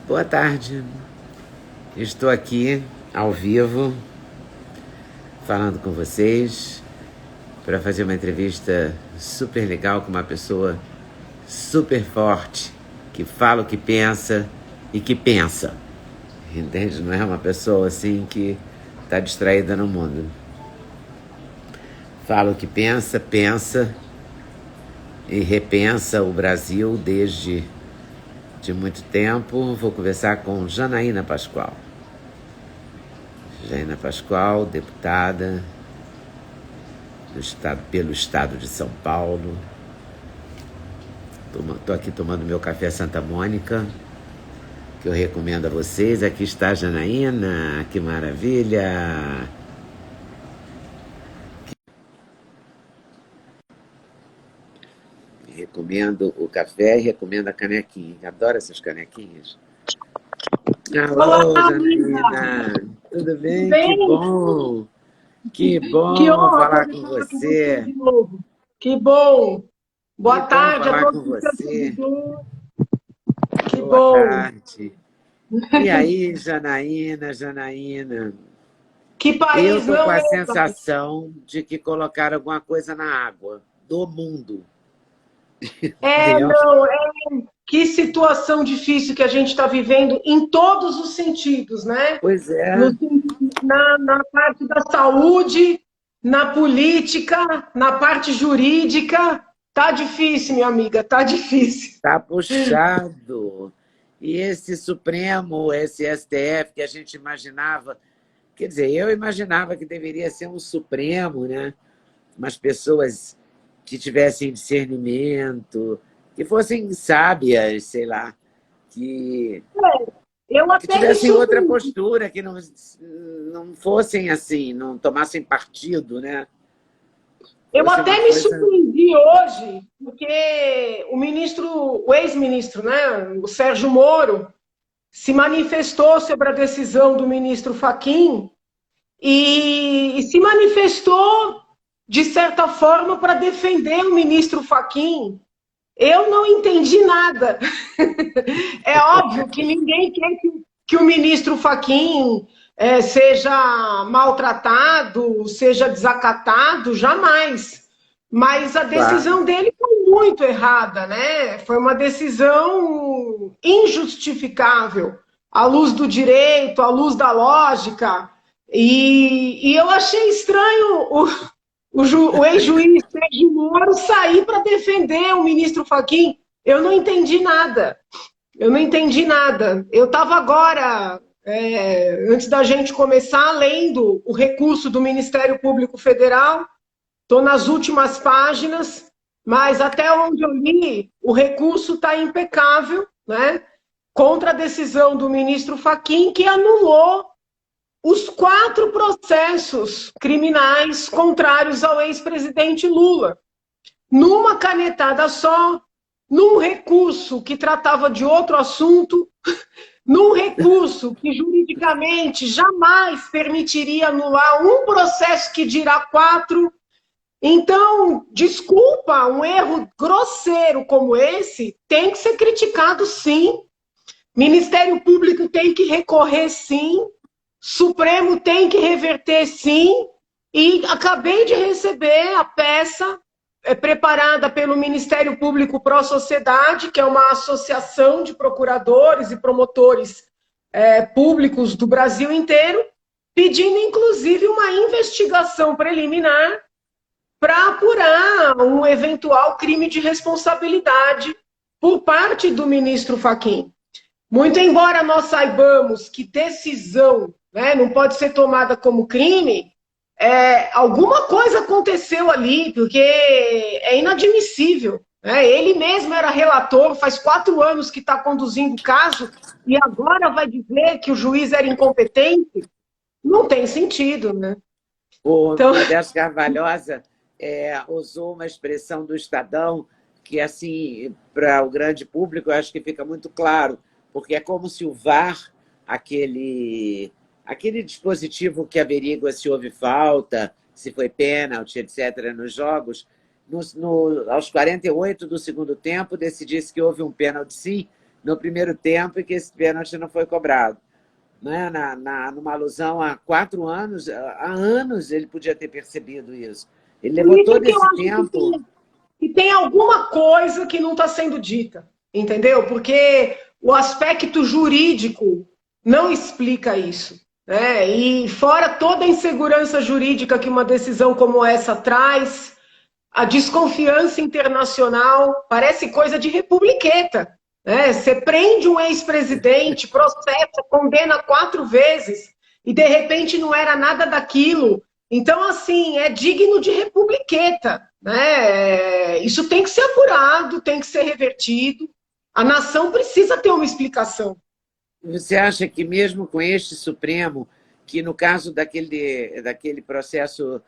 Boa tarde. Estou aqui ao vivo falando com vocês para fazer uma entrevista super legal com uma pessoa super forte que fala o que pensa e que pensa. Entende? Não é uma pessoa assim que está distraída no mundo. Fala o que pensa, pensa e repensa o Brasil desde de muito tempo. Vou conversar com Janaína Pascoal. Janaína Pascoal, deputada pelo Estado de São Paulo. Estou aqui tomando meu café Santa Mônica, que eu recomendo a vocês. Aqui está a Janaína, que maravilha! Recomendo o café e recomendo a canequinha. Adoro essas canequinhas. Alô, Olá, Janaína! Tudo bem? bem? Que bom! Que Que bom honra falar poder com falar com você você! de novo. Que bom. Que Boa bom tarde a falar todos com os seus você! seguidores. Que Boa bom. tarde! E aí, Janaína? Que Eu país tô com não a é esse? sensação de que colocaram alguma coisa na água do mundo, É, entendeu? não, que situação difícil que a gente está vivendo em todos os sentidos, né? Pois No é, na parte da saúde, na política, na parte jurídica. Tá difícil, minha amiga, tá difícil. tá puxado. E esse Supremo, esse STF que a gente imaginava, quer dizer, eu imaginava que deveria ser um Supremo, né? Umas pessoas que tivessem discernimento, que fossem sábias, sei lá, que Eu que até me tivessem outra surpreendi. postura, que não fossem assim, não tomassem partido, né? Eu Fosse uma até me coisa. surpreendi hoje, porque o ex-ministro, né, o Sérgio Moro, se manifestou sobre a decisão do ministro Fachin e se manifestou, de certa forma, para defender o ministro Fachin. Eu não entendi nada. É óbvio que ninguém quer que o ministro Fachin seja maltratado, seja desacatado, jamais. Mas a Claro, decisão dele foi muito errada, né? Foi uma decisão injustificável, à luz do direito, à luz da lógica. E eu achei estranho o ex-juiz Sérgio Moro sair para defender o ministro Fachin. Eu não entendi nada. Eu não entendi nada. Eu estava agora, antes da gente começar, lendo o recurso do Ministério Público Federal. Estou nas últimas páginas, mas até onde eu li, o recurso está impecável, né? Contra a decisão do ministro Fachin, que anulou os 4 processos criminais contrários ao ex-presidente Lula. Numa canetada só, num recurso que tratava de outro assunto, num recurso que juridicamente jamais permitiria anular um processo que dirá 4. Então, desculpa, um erro grosseiro como esse tem que ser criticado, sim. Ministério Público tem que recorrer, sim. Supremo tem que reverter, sim. E acabei de receber a peça preparada pelo Ministério Público Pró-Sociedade, que é uma associação de procuradores e promotores públicos do Brasil inteiro, pedindo, inclusive, uma investigação preliminar para apurar um eventual crime de responsabilidade por parte do ministro Fachin. Muito embora nós saibamos que decisão, né, não pode ser tomada como crime, alguma coisa aconteceu ali, porque é inadmissível. Né? Ele mesmo era relator, faz 4 anos que está conduzindo o caso, e agora vai dizer que o juiz era incompetente? Não tem sentido, né? o Então, Modesto Carvalhosa usou uma expressão do Estadão que, assim, para o grande público, eu acho que fica muito claro, porque é como se o VAR, aquele dispositivo que averigua se houve falta, se foi pênalti, etc., nos jogos, aos 48 do segundo tempo, decidisse que houve um pênalti sim, no primeiro tempo e que esse pênalti não foi cobrado. Né? Numa alusão a 4 anos, há anos ele podia ter percebido isso. Ele Por levou isso todo que eu esse acho tempo. que tem alguma coisa que não está sendo dita, entendeu? Porque o aspecto jurídico não explica isso. Né? E fora toda a insegurança jurídica que uma decisão como essa traz, a desconfiança internacional parece coisa de republiqueta. Né? Você prende um ex-presidente, processa, condena 4 vezes e de repente não era nada daquilo. Então, assim, é digno de republiqueta. Né? Isso tem que ser apurado, tem que ser revertido. A nação precisa ter uma explicação. Você acha que mesmo com este Supremo, que no caso daquele processo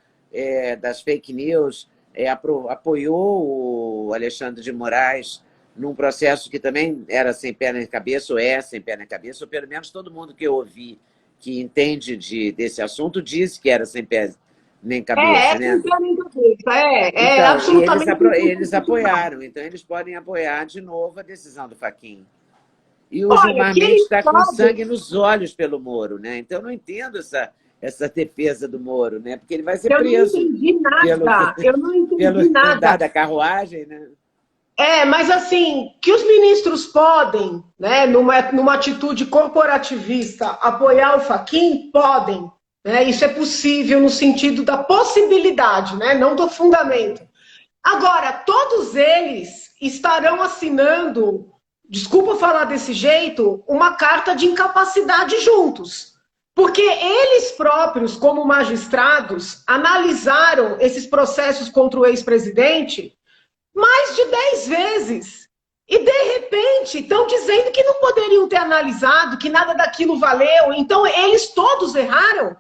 das fake news, apoiou o Alexandre de Moraes num processo que também era sem pé nem cabeça, ou é sem pé nem cabeça, ou pelo menos todo mundo que eu ouvi que entende desse assunto disse que era sem pé nem cabeça, Sem né? pé nem cabeça. É Então, absolutamente eles inconstitucional. apoiaram, então eles podem apoiar de novo a decisão do Fachin. E o Olha, Gilmar que Mendes eles está com podem. sangue nos olhos pelo Moro, né? Então, eu não entendo essa defesa do Moro, né? Porque ele vai ser Eu não preso entendi pelo, nada. Eu não pelo entendi nada. andar da carruagem, né? Mas assim, que os ministros podem, né, numa atitude corporativista, apoiar o Fachin, podem. Né? Isso é possível no sentido da possibilidade, né, não do fundamento. Agora, todos eles estarão assinando, desculpa falar desse jeito, uma carta de incapacidade juntos. Porque eles próprios, como magistrados, analisaram esses processos contra o ex-presidente mais de 10 vezes. E, de repente, estão dizendo que não poderiam ter analisado, que nada daquilo valeu. Então, eles todos erraram.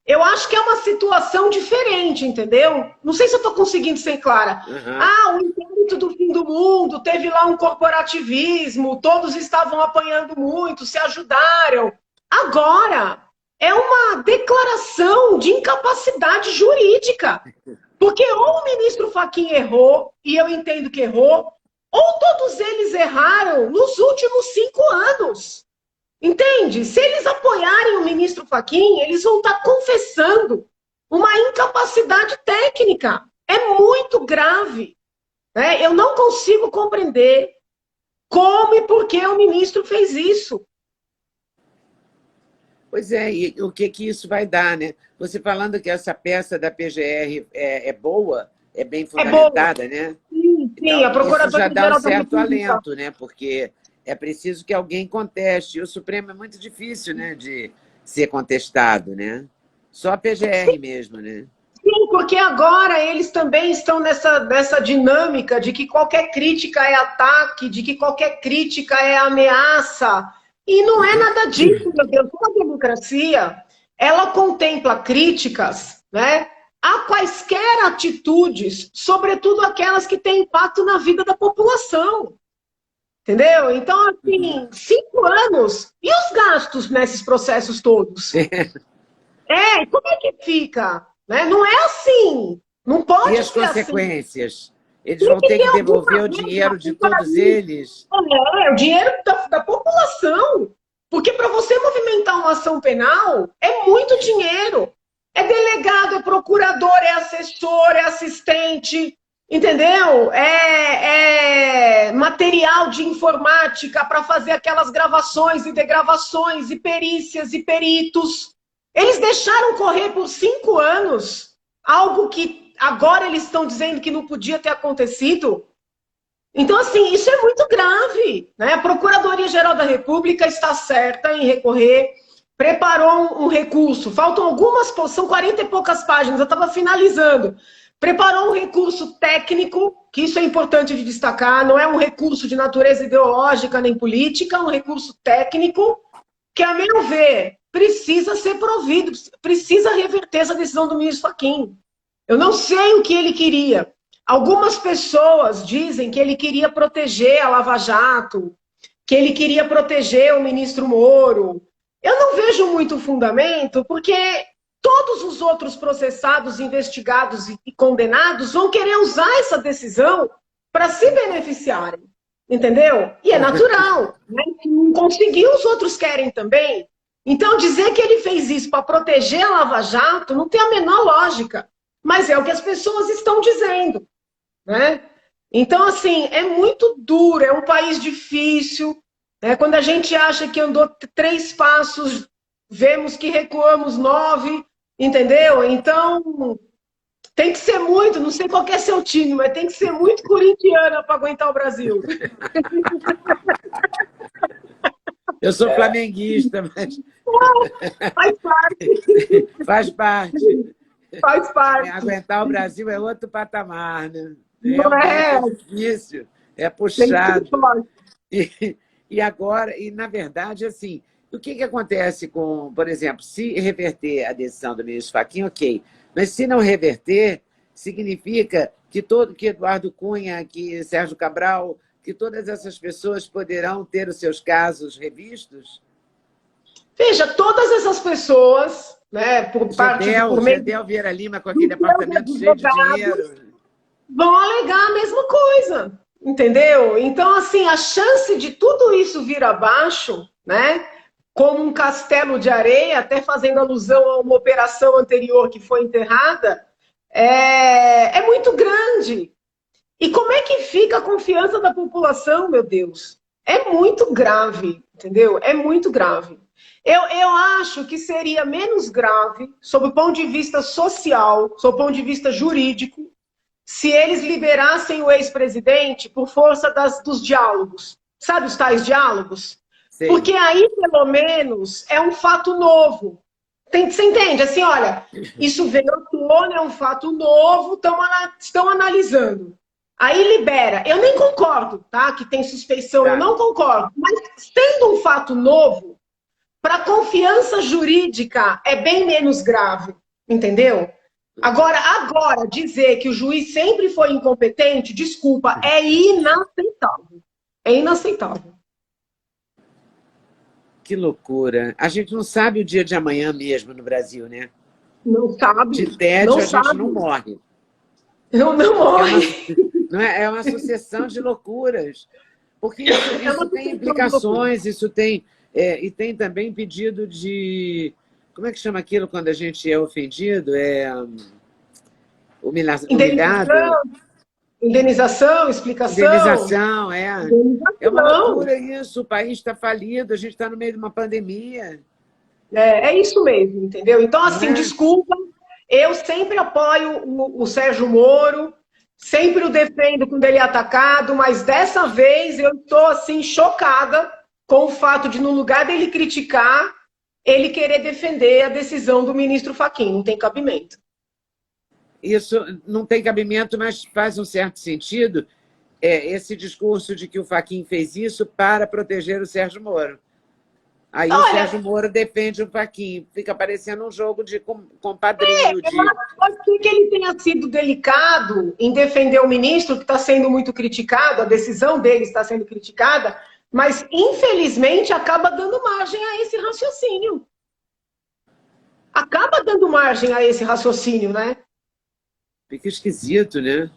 Eu acho que é uma situação diferente, entendeu? Não sei se eu estou conseguindo ser clara. Uhum. O inquérito do fim do mundo, teve lá um corporativismo, todos estavam apanhando muito, se ajudaram. Agora, é uma declaração de incapacidade jurídica. Porque ou o ministro Fachin errou, e eu entendo que errou, ou todos eles erraram nos últimos 5 anos. Entende? Se eles apoiarem o ministro Fachin, eles vão estar confessando uma incapacidade técnica. É muito grave. Né? Eu não consigo compreender como e por que o ministro fez isso. Pois é, e o que isso vai dar, né? Você falando que essa peça da PGR é boa, é bem É boa. fundamentada, né? Sim, Então, a isso já dá um Procuradoria-Geral da certo República. alento, né? Porque é preciso que alguém conteste. E o Supremo é muito difícil, né, de ser contestado, né? Só a PGR mesmo, né? Sim, porque agora eles também estão nessa dinâmica de que qualquer crítica é ataque, de que qualquer crítica é ameaça. E não é nada disso, meu Deus. Uma democracia, ela contempla críticas, né, a quaisquer atitudes, sobretudo aquelas que têm impacto na vida da população. Entendeu? Então, assim, 5 anos. E os gastos nesses processos todos? Como é que fica? Né? Não é assim. Não E pode as ser assim. consequências? Eles Tem vão que ter ter que alguma devolver o regra dinheiro de para todos isso. eles? O dinheiro da população. Porque para você movimentar uma ação penal, é muito dinheiro. É delegado, é procurador, é assessor, é assistente, entendeu? É material de informática para fazer aquelas gravações e degravações, e perícias e peritos. Eles deixaram correr por 5 anos algo que agora eles estão dizendo que não podia ter acontecido. Então, assim, isso é muito grave. Né? A Procuradoria-Geral da República está certa em recorrer, preparou um recurso, faltam algumas, são 40 e poucas páginas, eu estava finalizando. Preparou um recurso técnico, que isso é importante de destacar, não é um recurso de natureza ideológica nem política, é um recurso técnico, que, a meu ver, precisa ser provido, precisa reverter essa decisão do ministro Fachin. Eu não sei o que ele queria. Algumas pessoas dizem que ele queria proteger a Lava Jato, que ele queria proteger o ministro Moro. Eu não vejo muito fundamento, porque todos os outros processados, investigados e condenados vão querer usar essa decisão para se beneficiarem. entendeu? E é natural, né? Se não conseguiu, os outros querem também. Então, dizer que ele fez isso para proteger a Lava Jato não tem a menor lógica, mas é o que as pessoas estão dizendo, né? Então, assim, é muito duro, é um país difícil, né? Quando a gente acha que andou 3 passos, vemos que recuamos 9, entendeu? Então, tem que ser muito, não sei qual que é seu time, mas tem que ser muito corintiana para aguentar o Brasil. Eu sou flamenguista, mas Faz parte. faz parte. Faz parte. Aguentar o Brasil é outro patamar, né? Não Realmente é? é difícil, é Tem que ser puxado. forte. E agora, e na verdade, assim, o que acontece com, por exemplo, se reverter a decisão do ministro Fachin, ok, mas se não reverter, significa que Eduardo Cunha, que Sérgio Cabral, que todas essas pessoas poderão ter os seus casos revistos? Veja, todas essas pessoas, né, por parte por meio Gedel Vieira Lima com aquele apartamento cheio de dinheiro. vão alegar a mesma coisa, entendeu? Então, assim, a chance de tudo isso vir abaixo, né, como um castelo de areia, até fazendo alusão a uma operação anterior que foi enterrada, é muito grande. E como é que fica a confiança da população, meu Deus? É muito grave, entendeu? É muito grave. Eu acho que seria menos grave, sob o ponto de vista social, sob o ponto de vista jurídico, se eles liberassem o ex-presidente por força dos diálogos. Sabe os tais diálogos? Sim. Porque aí, pelo menos, é um fato novo. Você entende? Assim, olha, isso veio à tona, é um fato novo, estão analisando. Aí libera. Eu nem concordo, tá? Que tem suspeição, Tá. eu não concordo. Mas sendo um fato novo, para a confiança jurídica é bem menos grave, entendeu? Agora, dizer que o juiz sempre foi incompetente, desculpa, é inaceitável. É inaceitável. Que loucura. A gente não sabe o dia de amanhã mesmo no Brasil, né? Não sabe. De tédio não a sabe. gente não morre. Não morre. É uma sucessão de loucuras. Porque isso tem implicações, isso tem... e tem também pedido de... Como é que chama aquilo quando a gente é ofendido? Humilhado? Indenização, explicação. Indenização, é. Indenização. É uma loucura isso. O país está falido, a gente está no meio de uma pandemia. É isso mesmo, entendeu? Então, assim, desculpa, eu sempre apoio o Sérgio Moro, sempre o defendo quando ele é atacado, mas dessa vez eu estou, assim, chocada com o fato de, no lugar dele criticar, ele querer defender a decisão do ministro Fachin. Não tem cabimento. Isso não tem cabimento, mas faz um certo sentido esse discurso de que o Fachin fez isso para proteger o Sérgio Moro. Aí o Sérgio Moro defende o Fachin. Fica parecendo um jogo de compadrio. Pode ser que ele tenha sido delicado em defender o ministro, que está sendo muito criticado, a decisão dele está sendo criticada, mas, infelizmente, acaba dando margem a esse raciocínio. Acaba dando margem a esse raciocínio, né? Fica esquisito, né?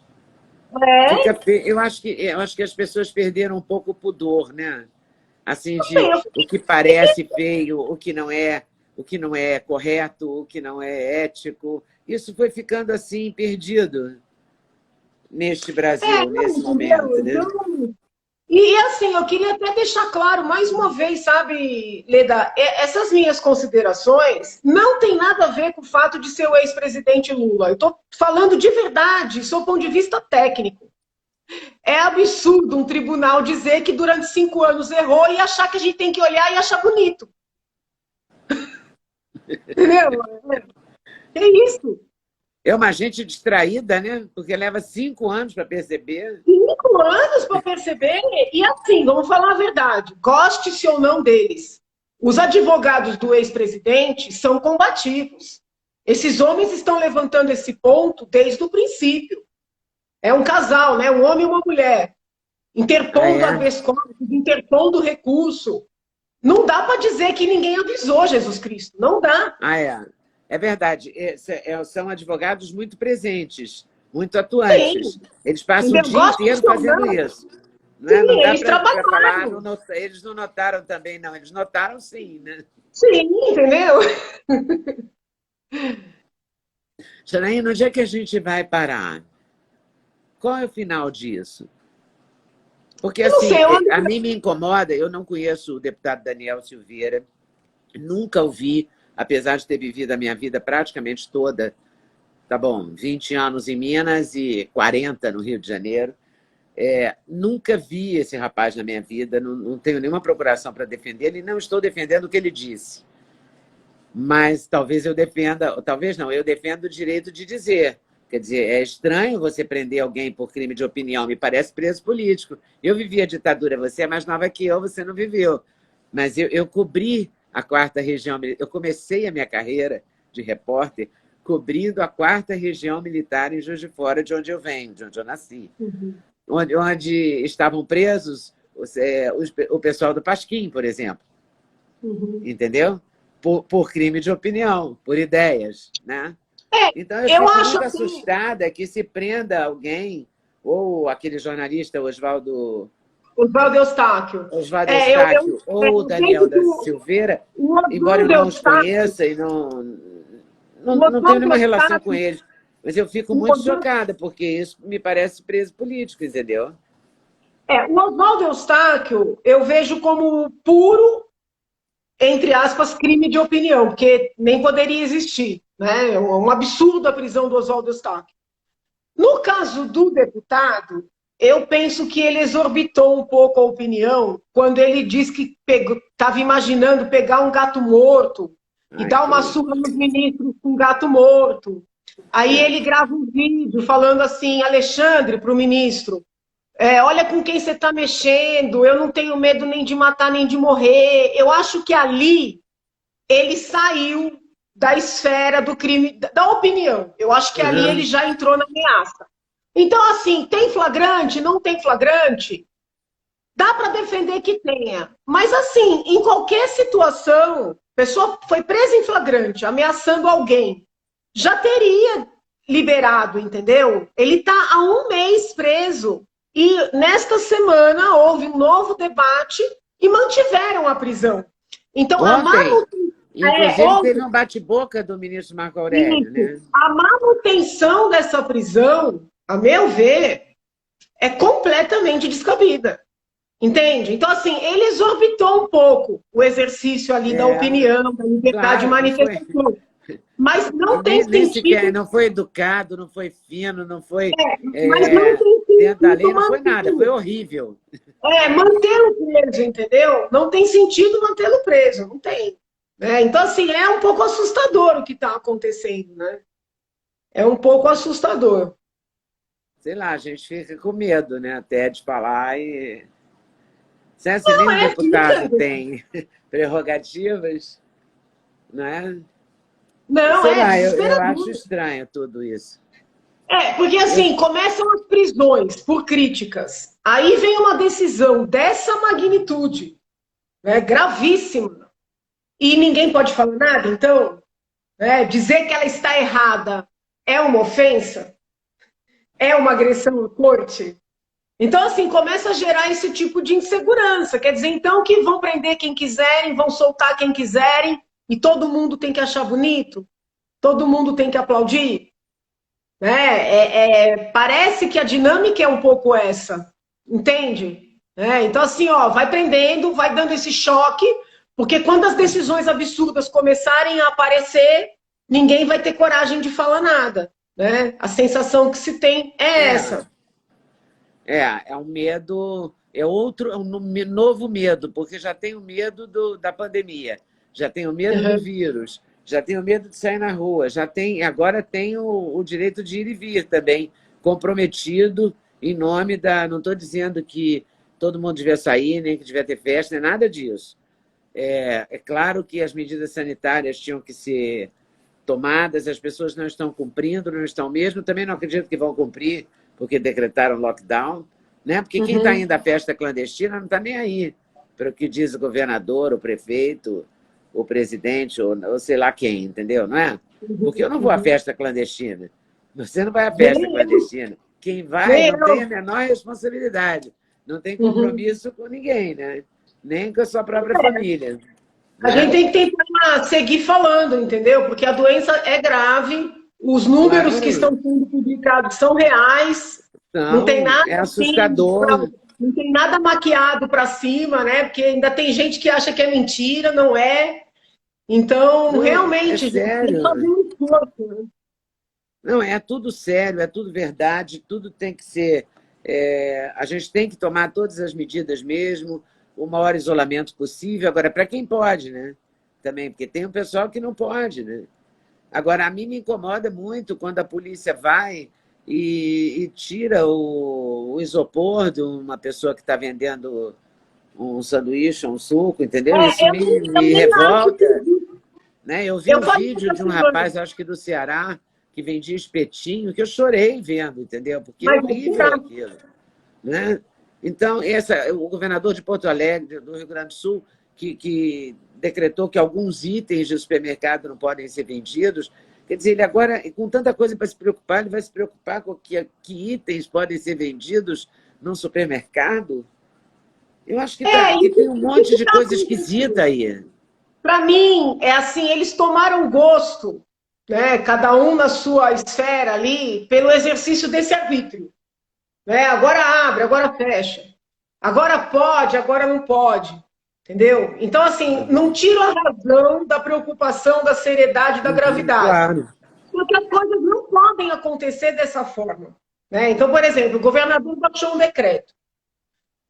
Eu acho que as pessoas perderam um pouco o pudor, né? Assim, de o que parece feio, o que não é correto, o que não é ético. Isso foi ficando assim, perdido neste Brasil, nesse momento, né? E assim, eu queria até deixar claro, mais uma vez, sabe, Leda, essas minhas considerações não tem nada a ver com o fato de ser o ex-presidente Lula. Eu estou falando de verdade, sob o ponto de vista técnico. É absurdo um tribunal dizer que durante 5 anos errou e achar que a gente tem que olhar e achar bonito. Entendeu? É isso. É uma gente distraída, né? Porque leva 5 anos para perceber. 5 anos para perceber. E assim, vamos falar a verdade. Goste-se ou não deles. Os advogados do ex-presidente são combativos. Esses homens estão levantando esse ponto desde o princípio. É um casal, né? Um homem e uma mulher. Interpondo habeas corpus, interpondo recurso. Não dá para dizer que ninguém avisou Jesus Cristo. Não dá. É verdade. São advogados muito presentes, muito atuantes. Sim. Eles passam o dia inteiro fazendo isso. Não é? Não Sim, dá eles para falar, trabalharam. eles não notaram também, não. Eles notaram sim, né? Sim, entendeu? Janaína, onde é que a gente vai parar? Qual é o final disso? Porque, Eu não assim, sei, eu a ando... mim me incomoda, eu não conheço o deputado Daniel Silveira, nunca o vi, apesar de ter vivido a minha vida praticamente toda, tá bom, 20 anos em Minas e 40 no Rio de Janeiro. Nunca vi esse rapaz na minha vida, não tenho nenhuma procuração para defender ele, não estou defendendo o que ele disse. Mas talvez eu defenda, talvez não, eu defendo o direito de dizer. Quer dizer, é estranho você prender alguém por crime de opinião, me parece preso político. Eu vivi a ditadura, você é mais nova que eu, você não viveu. Mas eu cobri a quarta região, eu comecei a minha carreira de repórter cobrindo a quarta região militar em Juiz de Fora, de onde eu venho, de onde eu nasci. Uhum, Onde estavam presos o pessoal do Pasquim, por exemplo, uhum. entendeu? Por crime de opinião, por ideias, né? Então eu Eu fico acho muito assim, assustada que se prenda alguém, ou aquele jornalista Oswaldo Eustáquio. Oswaldo É, eu, eu, Eustáquio, ou o eu vejo Daniel que da Silveira, o embora eu Oswaldo não os Eustáquio, conheça e o não tenho Oswaldo nenhuma relação com Eustáquio, eles, mas eu fico o muito Oswaldo chocada, porque isso me parece preso político, entendeu? o Oswaldo Eustáquio eu vejo como puro, entre aspas, crime de opinião, porque nem poderia existir. Né? É um absurdo a prisão do Oswaldo Eustáquio. No caso do deputado, eu penso que ele exorbitou um pouco a opinião quando ele diz que estava imaginando pegar um gato morto e Ai, dar uma credo. surra nos ministros com um gato morto. Aí ele grava um vídeo falando assim, Alexandre, para o ministro, olha com quem você está mexendo, eu não tenho medo nem de matar nem de morrer. Eu acho que ali ele saiu da esfera do crime, da opinião. Eu acho que ali ele Uhum. já entrou na ameaça. Então, assim, tem flagrante, não tem flagrante? Dá para defender que tenha. Mas, assim, em qualquer situação, a pessoa foi presa em flagrante, ameaçando alguém, já teria liberado, entendeu? Ele está há um mês preso. E nesta semana houve um novo debate e mantiveram a prisão. Então, a Ontem, manutenção. inclusive, Houve teve um bate-boca do ministro Marco Aurélio, isso. né? A manutenção dessa prisão, a meu ver, é completamente descabida. Entende? Então, assim, ele exorbitou um pouco o exercício ali da É, opinião, da liberdade de claro, não foi. manifestação. Mas E não tem nem sequer, sentido, não foi educado, não foi fino, não foi mas não tem dentro da lei, sentido não foi nada, foi mantê-lo. horrível. Né? Mantê-lo preso, entendeu? Não tem sentido mantê-lo preso, não tem. Então, assim, é um pouco assustador o que está acontecendo, né? É um pouco assustador. Sei lá, a gente fica com medo, né? Até de falar e. Se assim, Não, nenhum fica. deputado tem prerrogativas, não é? Não, Sei é lá, eu acho desesperador. estranho tudo isso. Porque Eu, assim, começam as prisões por críticas. Aí vem uma decisão dessa magnitude, né, gravíssima, e ninguém pode falar nada, então, dizer que ela está errada é uma ofensa? É uma agressão à corte? Então, assim, começa a gerar esse tipo de insegurança. Quer dizer, então, que vão prender quem quiserem, vão soltar quem quiserem, e todo mundo tem que achar bonito? Todo mundo tem que aplaudir? Parece que a dinâmica é um pouco essa, entende? Então, assim, ó, vai prendendo, vai dando esse choque, porque quando as decisões absurdas começarem a aparecer, ninguém vai ter coragem de falar nada. Né? A sensação que se tem é é, essa. é um medo, é um novo medo, porque já tenho medo da pandemia, já tenho medo do Uhum. vírus, já tenho medo de sair na rua, agora tenho o direito de ir e vir também, comprometido em nome da. Não estou dizendo que todo mundo devia sair, nem que devia ter festa, nem nada disso. É claro que as medidas sanitárias tinham que ser tomadas, as pessoas não estão cumprindo, não estão mesmo, também não acredito que vão cumprir, porque decretaram lockdown, né? Porque quem está Uhum. indo à festa clandestina não está nem aí para o que diz o governador, o prefeito, o presidente, ou sei lá quem, entendeu? Não é? Porque eu não vou à Uhum. festa clandestina. Você não vai à festa Nem eu, clandestina. Quem vai nem não tem a eu. menor responsabilidade. não tem compromisso com ninguém, né? Nem com a sua própria família. A gente tem que tentar seguir falando, entendeu? Porque a doença é grave, os números que estão sendo publicados são reais, não tem nada é assustador. Assim, não tem nada maquiado para cima, né? Porque ainda tem gente que acha que é mentira, não é. Então, realmente, é sério. tem que fazer um esforço, né? Não, é tudo sério, é tudo verdade, tudo tem que ser... a gente tem que tomar todas as medidas mesmo, o maior isolamento possível. Agora, para quem pode, né? Também, porque tem um pessoal que não pode, né? Agora, a mim me incomoda muito quando a polícia vai e tira o isopor de uma pessoa que está vendendo um sanduíche, um suco, entendeu? Isso me revolta. Né? Eu vi um vídeo de um rapaz, acho que do Ceará, que vendia espetinho, que eu chorei vendo, entendeu? Porque é horrível aquilo. Né? Então, o governador de Porto Alegre, do Rio Grande do Sul, que decretou que alguns itens de supermercado não podem ser vendidos, quer dizer, ele agora, com tanta coisa para se preocupar, ele vai se preocupar com que itens podem ser vendidos num supermercado? Eu acho que tem um monte de coisa esquisita aí. Para mim, é assim, eles tomaram gosto, né, cada um na sua esfera ali, pelo exercício desse arbítrio. Né? Agora abre, agora fecha. Agora pode, agora não pode. Entendeu? Então, assim, não tiro a razão da preocupação, da seriedade, da gravidade. Claro. Porque as coisas não podem acontecer dessa forma. Né? Então, por exemplo, o governador baixou um decreto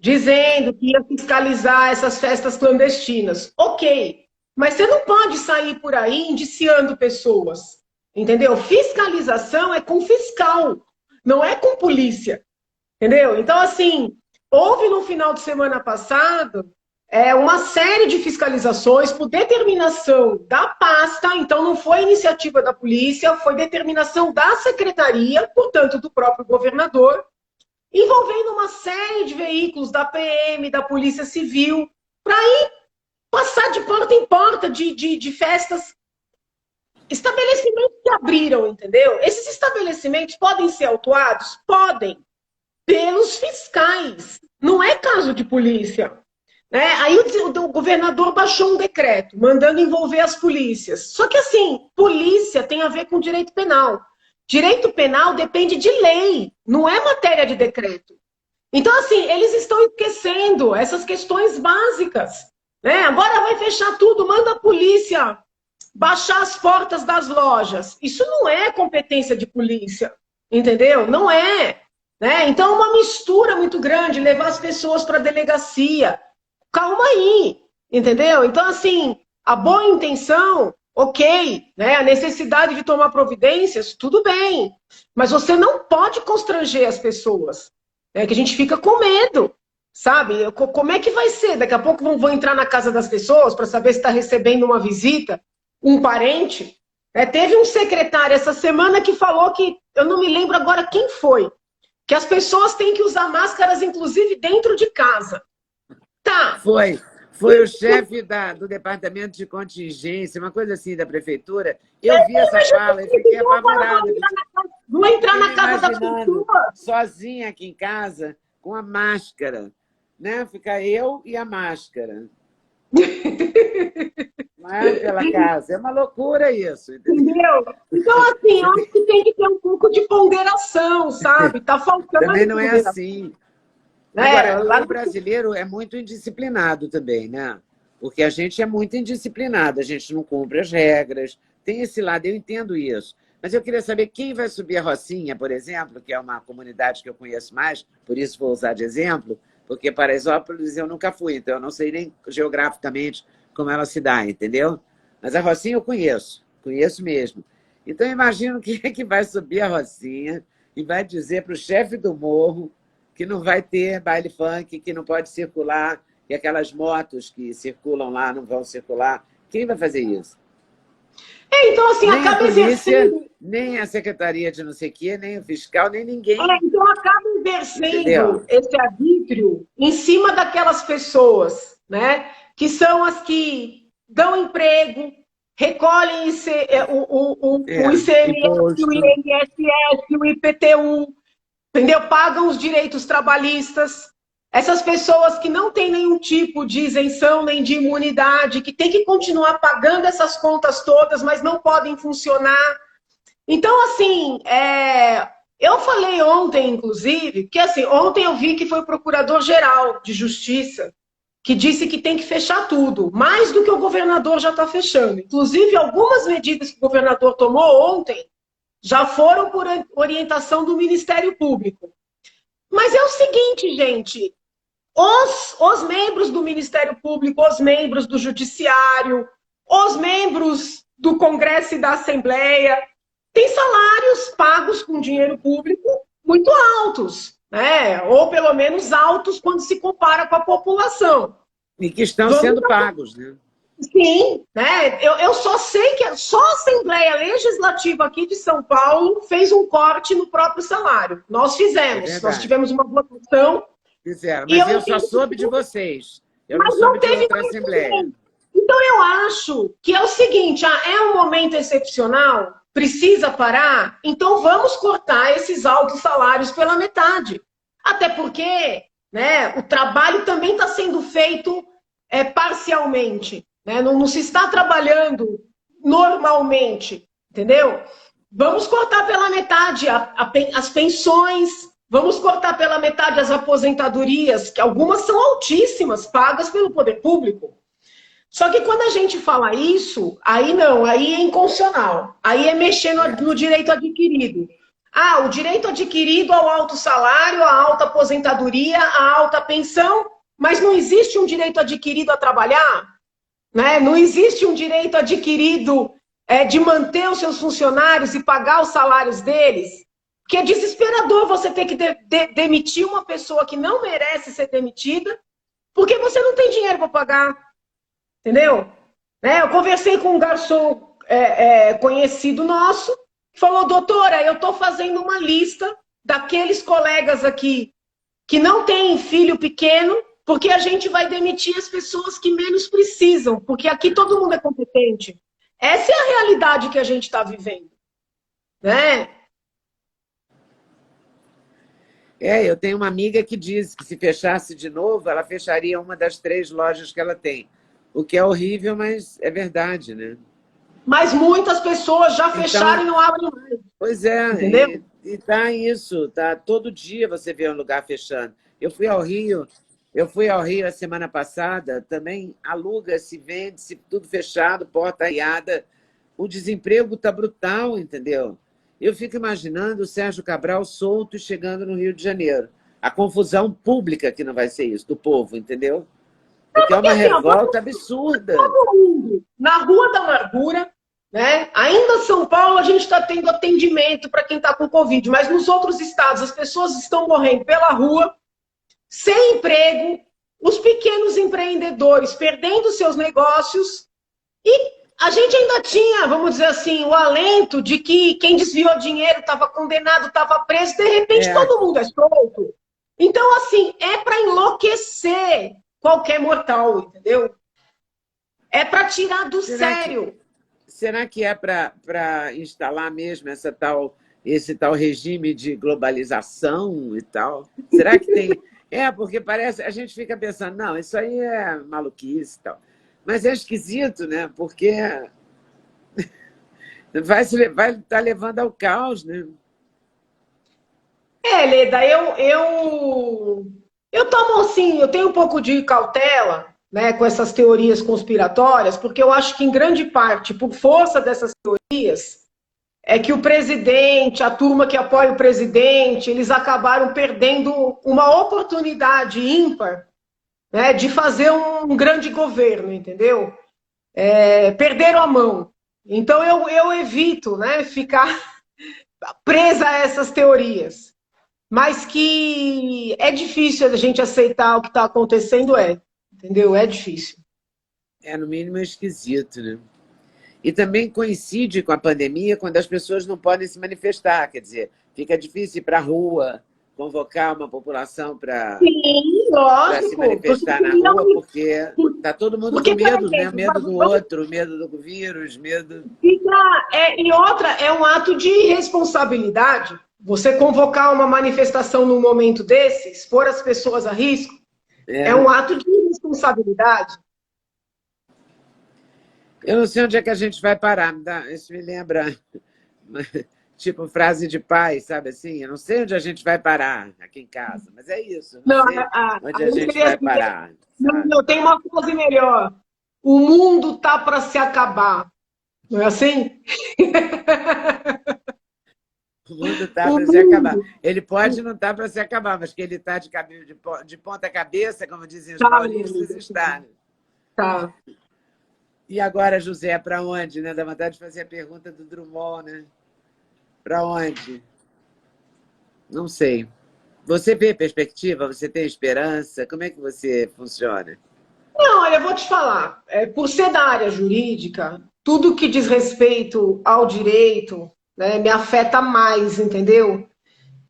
dizendo que ia fiscalizar essas festas clandestinas. Ok, mas você não pode sair por aí indiciando pessoas. Entendeu? Fiscalização é com fiscal, não é com polícia. Entendeu? Então, assim, houve no final de semana passado uma série de fiscalizações por determinação da pasta, então não foi iniciativa da polícia, foi determinação da secretaria, portanto, do próprio governador, envolvendo uma série de veículos da PM, da Polícia Civil, para ir passar de porta em porta de festas, estabelecimentos que abriram, entendeu? Esses estabelecimentos podem ser autuados? Podem. Pelos fiscais. Não é caso de polícia. Né? Aí o governador baixou um decreto, mandando envolver as polícias. Só que, assim, polícia tem a ver com direito penal. Direito penal depende de lei, não é matéria de decreto. Então, assim, eles estão esquecendo essas questões básicas. Né? Agora vai fechar tudo, manda a polícia baixar as portas das lojas. Isso não é competência de polícia, entendeu? Não é. Né? Então, uma mistura muito grande, levar as pessoas para a delegacia. Calma aí, entendeu? Então, assim, a boa intenção, ok, né? A necessidade de tomar providências, tudo bem. Mas você não pode constranger as pessoas. Né? Que a gente fica com medo, sabe? Como é que vai ser? Daqui a pouco vão entrar na casa das pessoas para saber se está recebendo uma visita, um parente. Teve um secretário essa semana que falou que, eu não me lembro agora quem foi, que as pessoas têm que usar máscaras, inclusive, dentro de casa. Tá. Foi o chefe do departamento de contingência, uma coisa assim, da prefeitura. Eu vi essa fala e fiquei apavorada. Vou entrar na casa da pessoa. Sozinha aqui em casa, com a máscara. Né? Fica eu e a máscara. Não é pela casa. É uma loucura isso. Entendeu? Então, assim, eu acho que tem que ter um pouco de ponderação, sabe? Tá faltando. Também não é assim. Agora, o brasileiro é muito indisciplinado também, né? Porque a gente é muito indisciplinado, a gente não cumpre as regras. Tem esse lado, eu entendo isso. Mas eu queria saber quem vai subir a Rocinha, por exemplo, que é uma comunidade que eu conheço mais, por isso vou usar de exemplo, porque Paraisópolis eu nunca fui, então eu não sei nem geograficamente como ela se dá, entendeu? Mas a Rocinha eu conheço mesmo. Então eu imagino quem é que vai subir a Rocinha e vai dizer para o chefe do morro que não vai ter baile funk, que não pode circular, que aquelas motos que circulam lá não vão circular. Quem vai fazer isso? Então, assim, nem acaba a polícia, exercendo... nem a secretaria de não sei o quê, nem o fiscal, nem ninguém. Então, acaba exercendo esse arbítrio em cima daquelas pessoas, né? Que são as que dão emprego, recolhem o ICMS, o INSS, o IPTU, entendeu? Pagam os direitos trabalhistas, essas pessoas que não têm nenhum tipo de isenção nem de imunidade, que tem que continuar pagando essas contas todas, mas não podem funcionar. Então, assim, eu falei ontem, inclusive, que assim, ontem eu vi que foi o Procurador-Geral de Justiça que disse que tem que fechar tudo, mais do que o governador já está fechando. Inclusive, algumas medidas que o governador tomou ontem já foram por orientação do Ministério Público. Mas é o seguinte, gente, os membros do Ministério Público, os membros do Judiciário, os membros do Congresso e da Assembleia, têm salários pagos com dinheiro público muito altos, né? Ou pelo menos altos quando se compara com a população. E que estão sendo pagos, né? Sim, né? Eu só sei que só a Assembleia Legislativa aqui de São Paulo fez um corte no próprio salário. Nós fizemos, nós tivemos uma votação. Fizeram, mas eu só soube de vocês. Eu não soube de outra Assembleia. Então eu acho que é o seguinte, é um momento excepcional, precisa parar, então vamos cortar esses altos salários pela metade. Até porque, né, o trabalho também está sendo feito parcialmente. Né? Não se está trabalhando normalmente, entendeu? Vamos cortar pela metade as pensões, vamos cortar pela metade as aposentadorias, que algumas são altíssimas, pagas pelo poder público. Só que quando a gente fala isso, aí não, aí é inconstitucional, aí é mexer no direito adquirido. O direito adquirido ao alto salário, à alta aposentadoria, à alta pensão, mas não existe um direito adquirido a trabalhar? Né? Não existe um direito adquirido de manter os seus funcionários e pagar os salários deles? Porque é desesperador você ter que demitir uma pessoa que não merece ser demitida, porque você não tem dinheiro para pagar. Entendeu? Eu conversei com um garçom conhecido nosso, que falou, doutora, eu estou fazendo uma lista daqueles colegas aqui que não têm filho pequeno, porque a gente vai demitir as pessoas que menos precisam, porque aqui todo mundo é competente. Essa é a realidade que a gente está vivendo. Né? Eu tenho uma amiga que diz que se fechasse de novo, ela fecharia uma das 3 lojas que ela tem. O que é horrível, mas é verdade, né? Mas muitas pessoas já fecharam e não abrem mais. Pois é, entendeu? E tá isso, tá todo dia você vê um lugar fechando. Eu fui ao Rio a semana passada, também aluga-se, vende-se, tudo fechado, porta aiada. O desemprego tá brutal, entendeu? Eu fico imaginando o Sérgio Cabral solto e chegando no Rio de Janeiro. A confusão pública que não vai ser isso, do povo, entendeu? Porque é uma revolta absurda. Todo mundo, na Rua da Amargura, né? Ainda em São Paulo a gente está tendo atendimento para quem está com Covid, mas nos outros estados as pessoas estão morrendo pela rua, sem emprego, os pequenos empreendedores perdendo seus negócios, e a gente ainda tinha, vamos dizer assim, o alento de que quem desviou dinheiro estava condenado, estava preso, de repente todo mundo é solto. Então, assim, é para enlouquecer qualquer mortal, entendeu? É para tirar do sério. Será que é para instalar mesmo esse tal regime de globalização e tal? Será que tem... porque parece... A gente fica pensando, não, isso aí é maluquice e tal. Mas é esquisito, né? Porque vai estar levando ao caos, né? Leda, eu tomo assim, eu tenho um pouco de cautela, né, com essas teorias conspiratórias, porque eu acho que, em grande parte, por força dessas teorias, é que o presidente, a turma que apoia o presidente, eles acabaram perdendo uma oportunidade ímpar, né, de fazer um grande governo, entendeu? Perderam a mão. Então eu evito, né, ficar presa a essas teorias. Mas que é difícil a gente aceitar o que está acontecendo, entendeu? É difícil. No mínimo é esquisito, né? E também coincide com a pandemia quando as pessoas não podem se manifestar, quer dizer, fica difícil ir para a rua, convocar uma população para se manifestar na rua, porque está todo mundo com medo, né? Medo do outro, medo do vírus, medo... E outra, é um ato de responsabilidade. Você convocar uma manifestação num momento desse, expor as pessoas a risco, É um ato de responsabilidade. Eu não sei onde é que a gente vai parar, isso me lembra, tipo, frase de pai, sabe assim? Eu não sei onde a gente vai parar aqui em casa, mas é isso, eu não Não, sei onde a eu gente queria vai dizer, parar, não, sabe? não, tem uma frase melhor. O mundo tá para se acabar. Não é assim? O mundo está O para se acabar. mundo Ele pode não estar para se acabar, mas que ele está de ponta cabeça, como dizem os tá, paulistas, está. Né? tá. E agora, José, para onde? Né? Dá vontade de fazer a pergunta do Drummond, né? Para onde? Não sei. Você vê perspectiva? Você tem esperança? Como é que você funciona? Não, olha, eu vou te falar. Por ser da área jurídica, tudo que diz respeito ao direito, né, me afeta mais, entendeu?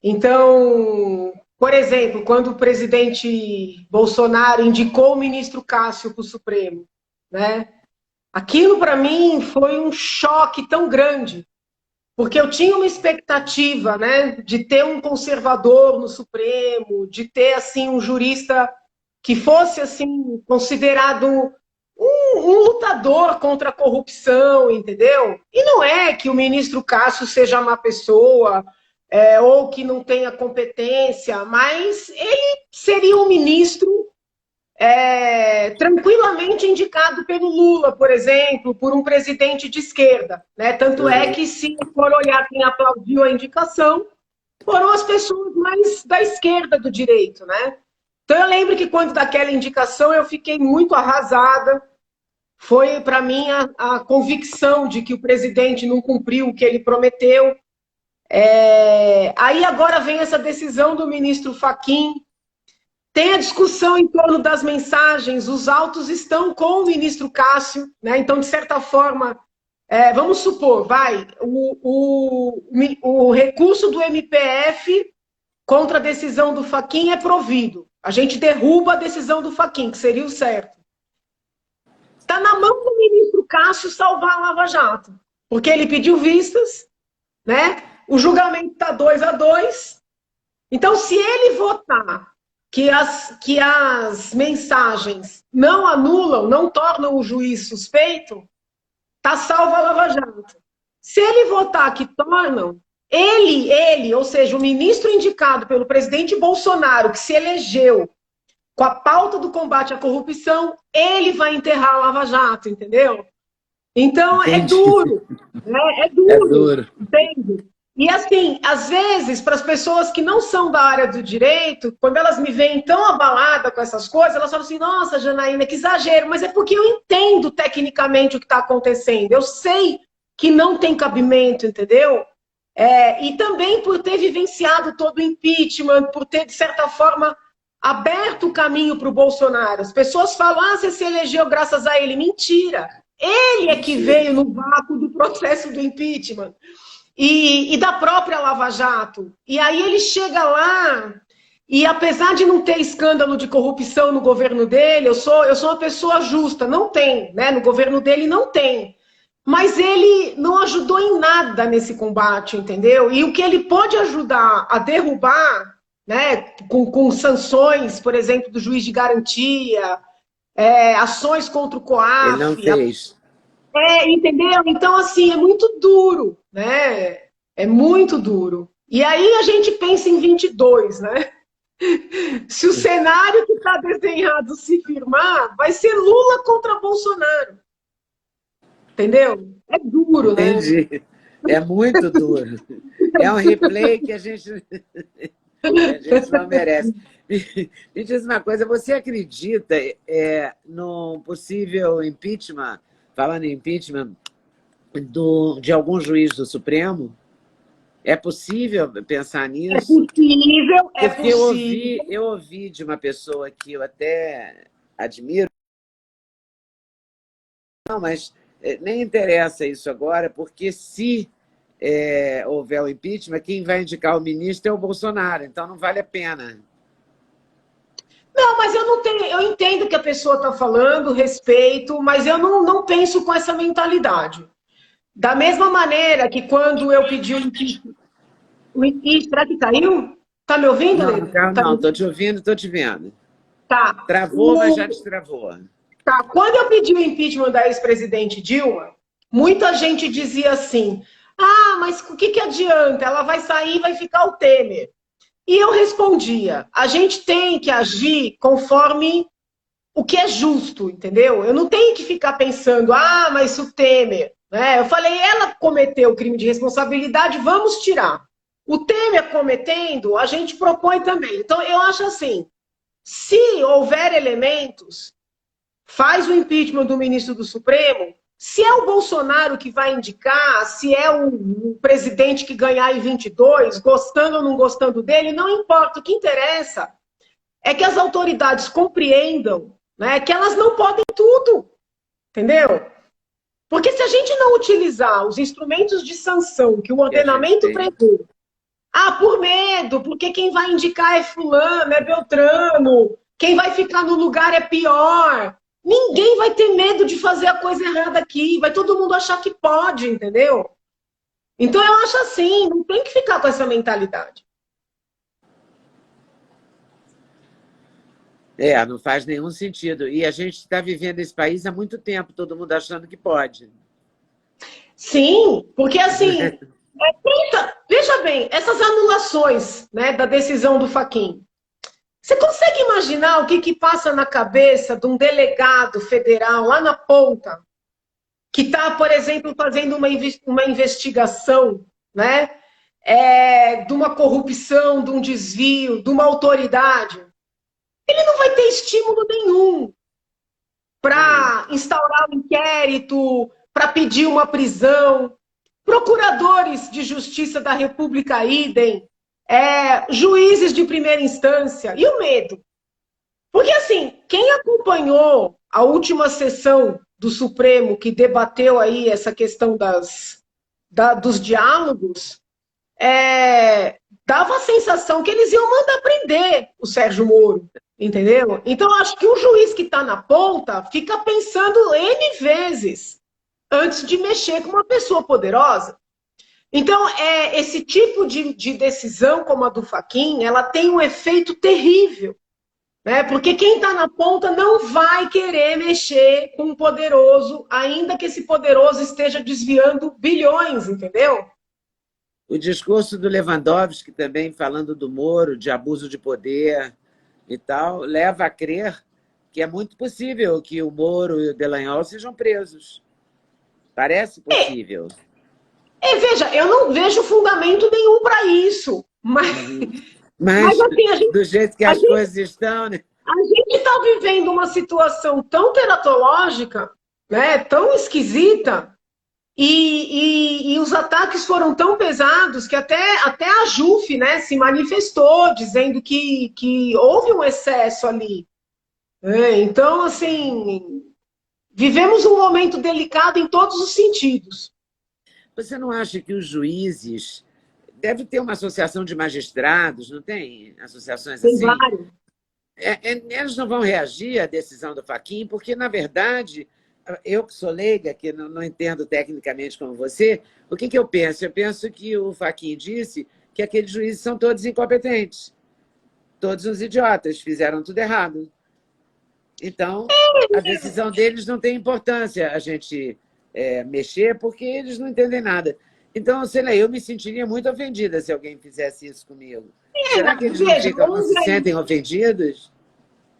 Então, por exemplo, quando o presidente Bolsonaro indicou o ministro Cássio para o Supremo, né? Aquilo para mim foi um choque tão grande, porque eu tinha uma expectativa, né, de ter um conservador no Supremo, de ter assim um jurista que fosse assim considerado um lutador contra a corrupção, entendeu? E não é que o ministro Cássio seja uma pessoa ou que não tenha competência, mas ele seria um ministro tranquilamente indicado pelo Lula, por exemplo, por um presidente de esquerda. Né? Tanto é Uhum. que, se for olhar quem aplaudiu a indicação, foram as pessoas mais da esquerda do direito. Né? Então, eu lembro que quando daquela indicação eu fiquei muito arrasada. Foi, para mim, a convicção de que o presidente não cumpriu o que ele prometeu. Aí agora vem essa decisão do ministro Fachin. Tem a discussão em torno das mensagens, os autos estão com o ministro Cássio, né? Então, de certa forma, vamos supor, o recurso do MPF contra a decisão do Fachin é provido. A gente derruba a decisão do Fachin, que seria o certo. Está na mão do ministro Cássio salvar a Lava Jato, porque ele pediu vistas, né? O julgamento está 2-2. Então, se ele votar que as mensagens não anulam, não tornam o juiz suspeito, está salva a Lava Jato. Se ele votar que tornam, ou seja, o ministro indicado pelo presidente Bolsonaro, que se elegeu com a pauta do combate à corrupção, ele vai enterrar a Lava Jato, entendeu? Então, é Entendi. duro, né? É É duro, duro. entende? E assim, às vezes, para as pessoas que não são da área do direito, quando elas me veem tão abalada com essas coisas, elas falam assim, nossa, Janaína, que exagero, mas é porque eu entendo tecnicamente o que está acontecendo. Eu sei que não tem cabimento, entendeu? E também por ter vivenciado todo o impeachment, por ter, de certa forma, aberto o caminho para o Bolsonaro. As pessoas falam, você se elegeu graças a ele. Mentira! Ele é que veio no vácuo do processo do impeachment. E da própria Lava Jato. E aí ele chega lá, e apesar de não ter escândalo de corrupção no governo dele, eu sou uma pessoa justa, não tem, né? No governo dele não tem. Mas ele não ajudou em nada nesse combate, entendeu? E o que ele pode ajudar a derrubar, né, com sanções, por exemplo, do juiz de garantia, ações contra o Ele não COAF, fez. entendeu? Então, assim, é muito duro, né? É muito duro. E aí a gente pensa em 22, né? Se o cenário que está desenhado se firmar, vai ser Lula contra Bolsonaro. Entendeu? É duro, né? Entendi. É muito duro. É um replay que a gente não merece. Me diz uma coisa, você acredita no possível impeachment, falando em impeachment, de algum juiz do Supremo? É possível pensar nisso? É Porque possível. eu ouvi de uma pessoa que eu até admiro, não, mas nem interessa isso agora, porque se houver o impeachment, quem vai indicar o ministro é o Bolsonaro, então não vale a pena. Não, mas eu não tenho, eu entendo o que a pessoa está falando, respeito, mas eu não penso com essa mentalidade. Da mesma maneira que quando eu pedi o impeachment, será que caiu? Tá me ouvindo, Não, no Leda? carro Tá me não, estou ouvindo? te ouvindo, estou te vendo. Tá. Travou, mas já destravou. Tá. Quando eu pedi o impeachment da ex-presidente Dilma, muita gente dizia assim: ah, mas o que adianta? Ela vai sair e vai ficar o Temer. E eu respondia: a gente tem que agir conforme o que é justo, entendeu? Eu não tenho que ficar pensando, ah, mas o Temer, né? Eu falei, ela cometeu crime de responsabilidade, vamos tirar. O Temer cometendo, a gente propõe também. Então, eu acho assim, se houver elementos, faz o impeachment do ministro do Supremo, se é o Bolsonaro que vai indicar, se é o presidente que ganhar em 22, gostando ou não gostando dele, não importa. O que interessa é que as autoridades compreendam, né, que elas não podem tudo, entendeu? Porque se a gente não utilizar os instrumentos de sanção que o ordenamento prevê, por medo, porque quem vai indicar é fulano, é Beltrano, quem vai ficar no lugar é pior, ninguém vai ter medo de fazer a coisa errada aqui, vai todo mundo achar que pode, entendeu? Então eu acho assim, não tem que ficar com essa mentalidade. Não faz nenhum sentido. E a gente está vivendo esse país há muito tempo, todo mundo achando que pode. Sim, porque assim, veja bem, essas anulações, né, da decisão do Fachin. Você consegue imaginar o que passa na cabeça de um delegado federal lá na ponta, que está, por exemplo, fazendo uma investigação, né, de uma corrupção, de um desvio, de uma autoridade? Ele não vai ter estímulo nenhum para instaurar um inquérito, para pedir uma prisão. Procuradores de Justiça da República, idem, juízes de primeira instância. E o medo? Porque, assim, quem acompanhou a última sessão do Supremo, que debateu aí essa questão dos diálogos, dava a sensação que eles iam mandar prender o Sérgio Moro, entendeu? Então, acho que o juiz que está na ponta fica pensando N vezes antes de mexer com uma pessoa poderosa. Então, esse tipo de decisão, como a do Fachin, ela tem um efeito terrível, né? Porque quem está na ponta não vai querer mexer com um poderoso, ainda que esse poderoso esteja desviando bilhões, entendeu? O discurso do Lewandowski também, falando do Moro, de abuso de poder e tal, leva a crer que é muito possível que o Moro e o Dallagnol sejam presos. Parece possível. Veja, eu não vejo fundamento nenhum para isso. Mas assim, do jeito que as coisas estão, né? A gente está vivendo uma situação tão teratológica, né, tão esquisita, e os ataques foram tão pesados que até a JUF, né, se manifestou, dizendo que houve um excesso ali. Então, assim, vivemos um momento delicado em todos os sentidos. Você não acha que os juízes... Deve ter uma associação de magistrados, não tem? Associações assim? Tem vários. Eles não vão reagir à decisão do Fachin, porque, na verdade, eu que sou leiga, que não entendo tecnicamente como você, o que eu penso? Eu penso que o Fachin disse que aqueles juízes são todos incompetentes, todos uns idiotas, fizeram tudo errado. Então, a decisão deles não tem importância a gente mexer, porque eles não entendem nada. Então, sei lá, eu me sentiria muito ofendida se alguém fizesse isso comigo. Será que eles não se sentem ofendidos?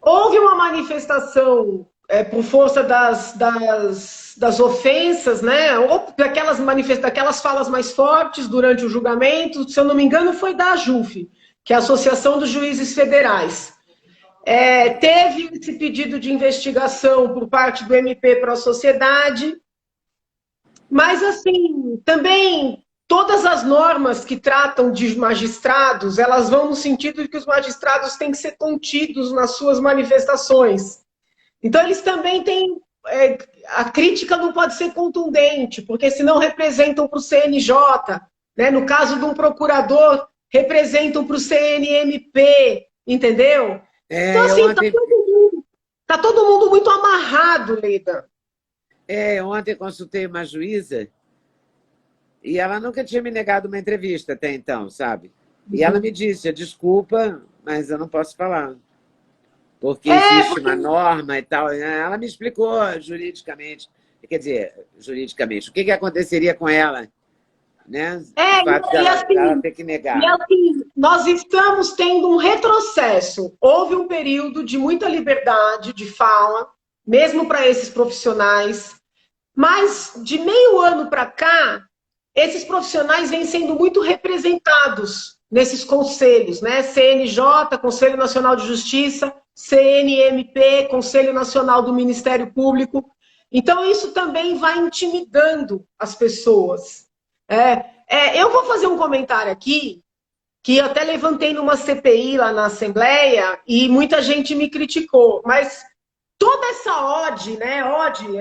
Houve uma manifestação por força das ofensas, né? Ou daquelas falas mais fortes durante o julgamento, se eu não me engano, foi da AJUF, que é a Associação dos Juízes Federais. Teve esse pedido de investigação por parte do MP para a sociedade, mas, assim, também todas as normas que tratam de magistrados, elas vão no sentido de que os magistrados têm que ser contidos nas suas manifestações. Então, eles também têm... a crítica não pode ser contundente, porque senão representam para o CNJ, né? No caso de um procurador, representam para o CNMP, entendeu? Então, assim, está todo mundo muito amarrado, Leda. Ontem consultei uma juíza e ela nunca tinha me negado uma entrevista até então, sabe? E ela me disse, desculpa, mas eu não posso falar. porque existe uma norma e tal. Ela me explicou juridicamente, quer dizer, juridicamente, o que aconteceria com ela, né? O fato dela ter que negar. E assim, nós estamos tendo um retrocesso. Houve um período de muita liberdade de fala, mesmo para esses profissionais, mas de meio ano para cá, esses profissionais vêm sendo muito representados nesses conselhos, né? CNJ, Conselho Nacional de Justiça, CNMP, Conselho Nacional do Ministério Público. Então, isso também vai intimidando as pessoas. Eu vou fazer um comentário aqui, que eu até levantei numa CPI lá na Assembleia, e muita gente me criticou, mas toda essa ode, né,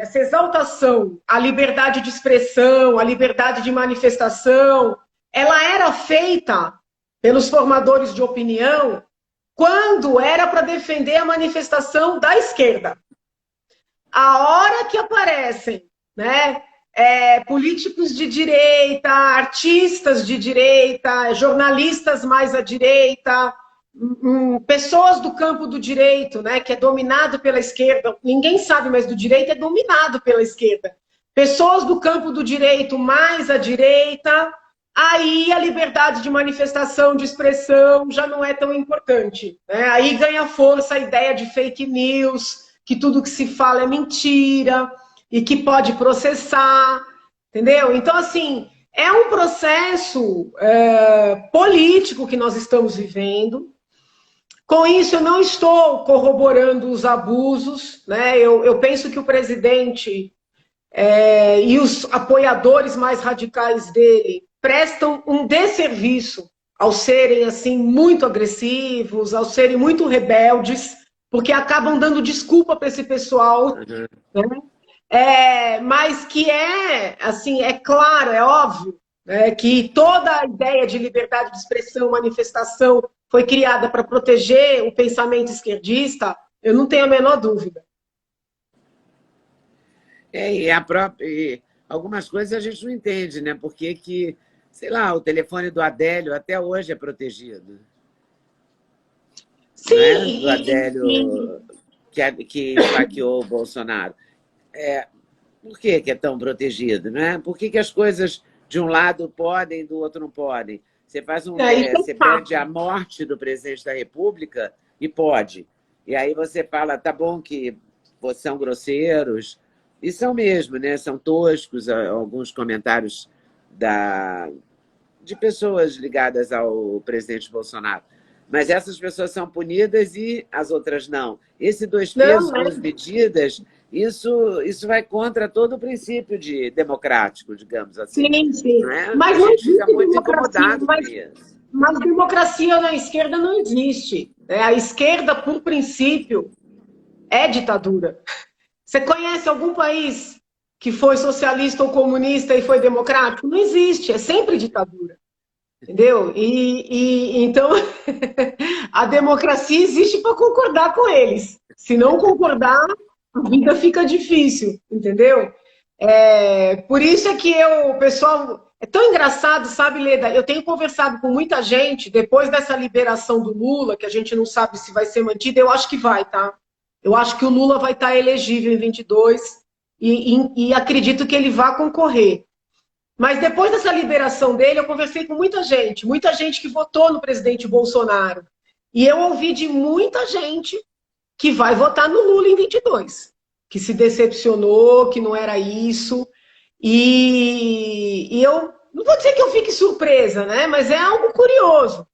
essa exaltação à liberdade de expressão, à liberdade de manifestação, ela era feita pelos formadores de opinião quando era para defender a manifestação da esquerda. A hora que aparecem, né, políticos de direita, artistas de direita, jornalistas mais à direita, pessoas do campo do direito, né, que é dominado pela esquerda, ninguém sabe, mas do direito é dominado pela esquerda. Pessoas do campo do direito mais à direita, aí a liberdade de manifestação, de expressão já não é tão importante, né? Aí ganha força a ideia de fake news, que tudo que se fala é mentira e que pode processar, entendeu? Então, assim, é um processo político que nós estamos vivendo. Com isso, eu não estou corroborando os abusos, né? Eu penso que o presidente e os apoiadores mais radicais dele prestam um desserviço ao serem assim muito agressivos, ao serem muito rebeldes, porque acabam dando desculpa para esse pessoal, né? Mas que assim, é claro, é óbvio, que toda a ideia de liberdade de expressão, manifestação, foi criada para proteger o pensamento esquerdista, eu não tenho a menor dúvida. E algumas coisas a gente não entende, né? Porque que, sei lá, o telefone do Adélio até hoje é protegido. Sim. Né? Do Adélio que esfaqueou o Bolsonaro. Por que é tão protegido? Né? Por que as coisas de um lado podem, do outro não podem? Você faz você pede a morte do presidente da República e pode. E aí você fala, tá bom que são grosseiros, e são mesmo, né? São toscos alguns comentários de pessoas ligadas ao presidente Bolsonaro. Mas essas pessoas são punidas e as outras não. Esse dois pesos, duas medidas, isso vai contra todo o princípio democrático, digamos assim. Sim, sim. Né? Mas a gente fica muito incomodado com isso. Mas democracia na esquerda não existe. A esquerda, por princípio, é ditadura. Você conhece algum país que foi socialista ou comunista e foi democrático? Não existe, é sempre ditadura. Entendeu? Então, a democracia existe para concordar com eles. Se não concordar, a vida fica difícil, entendeu? Por isso é que o pessoal... É tão engraçado, sabe, Leda? Eu tenho conversado com muita gente, depois dessa liberação do Lula, que a gente não sabe se vai ser mantida, eu acho que vai, tá? Eu acho que o Lula vai estar elegível em 22 e acredito que ele vá concorrer. Mas depois dessa liberação dele, eu conversei com muita gente que votou no presidente Bolsonaro. E eu ouvi de muita gente que vai votar no Lula em 22, que se decepcionou, que não era isso. E eu não vou dizer que eu fique surpresa, né? Mas é algo curioso.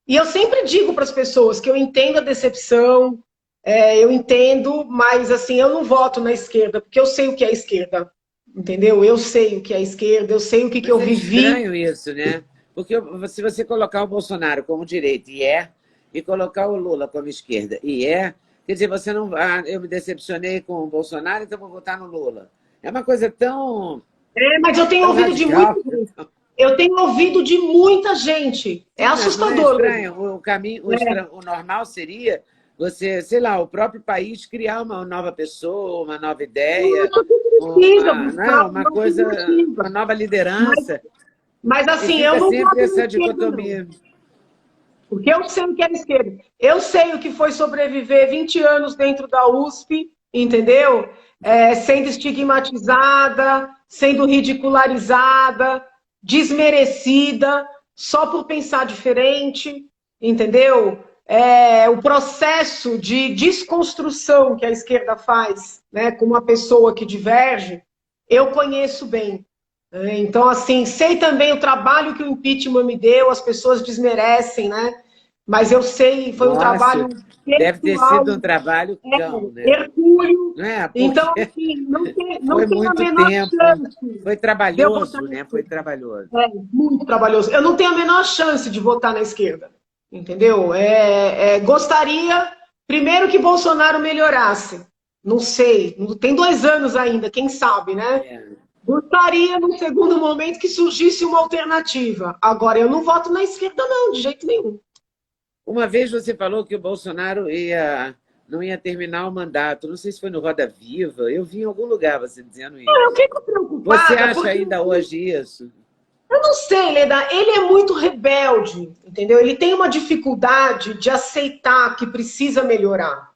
E eu sempre digo para as pessoas que eu entendo a decepção, eu entendo, mas assim, eu não voto na esquerda, porque eu sei o que é a esquerda. Entendeu? Eu sei o que é a esquerda, eu sei o que eu vivi. É estranho isso, né? Porque se você colocar o Bolsonaro como direita, e colocar o Lula como esquerda, quer dizer, você não... eu me decepcionei com o Bolsonaro, então vou votar no Lula. É uma coisa tão... mas eu tenho ouvido de muita gente. Eu tenho ouvido de muita gente. É assustador. Não é estranho. O caminho, o normal seria você, sei lá, o próprio país criar uma nova pessoa, uma nova ideia, uma nova liderança. Mas assim, eu não sempre essa dicotomia. Porque eu sei o que é esquerda. Eu sei o que foi sobreviver 20 anos dentro da USP, entendeu? Sendo estigmatizada, sendo ridicularizada, desmerecida, só por pensar diferente, entendeu? O processo de desconstrução que a esquerda faz, né, com uma pessoa que diverge, eu conheço bem. Então, assim, sei também o trabalho que o impeachment me deu, as pessoas desmerecem, né? Mas eu sei, foi um trabalho Nossa, deve ter pessoal, sido um trabalho cão, né? hercúleo. Não é? Então, Porque assim, não foi tem a muito menor tempo, chance foi de eu votar trabalhoso, na né? Foi esquerda. trabalhoso. Muito trabalhoso. Eu não tenho a menor chance de votar na esquerda, entendeu? Gostaria, primeiro, que Bolsonaro melhorasse. Não sei, tem 2 anos ainda, quem sabe, né? É. Gostaria, num segundo momento, que surgisse uma alternativa. Agora, eu não voto na esquerda, não, de jeito nenhum. Uma vez você falou que o Bolsonaro não ia terminar o mandato. Não sei se foi no Roda Viva. Eu vi em algum lugar você dizendo Eu isso. fico Você preocupada, acha porque ainda hoje isso? eu não sei, Leda, ele é muito rebelde, entendeu? Ele tem uma dificuldade de aceitar que precisa melhorar,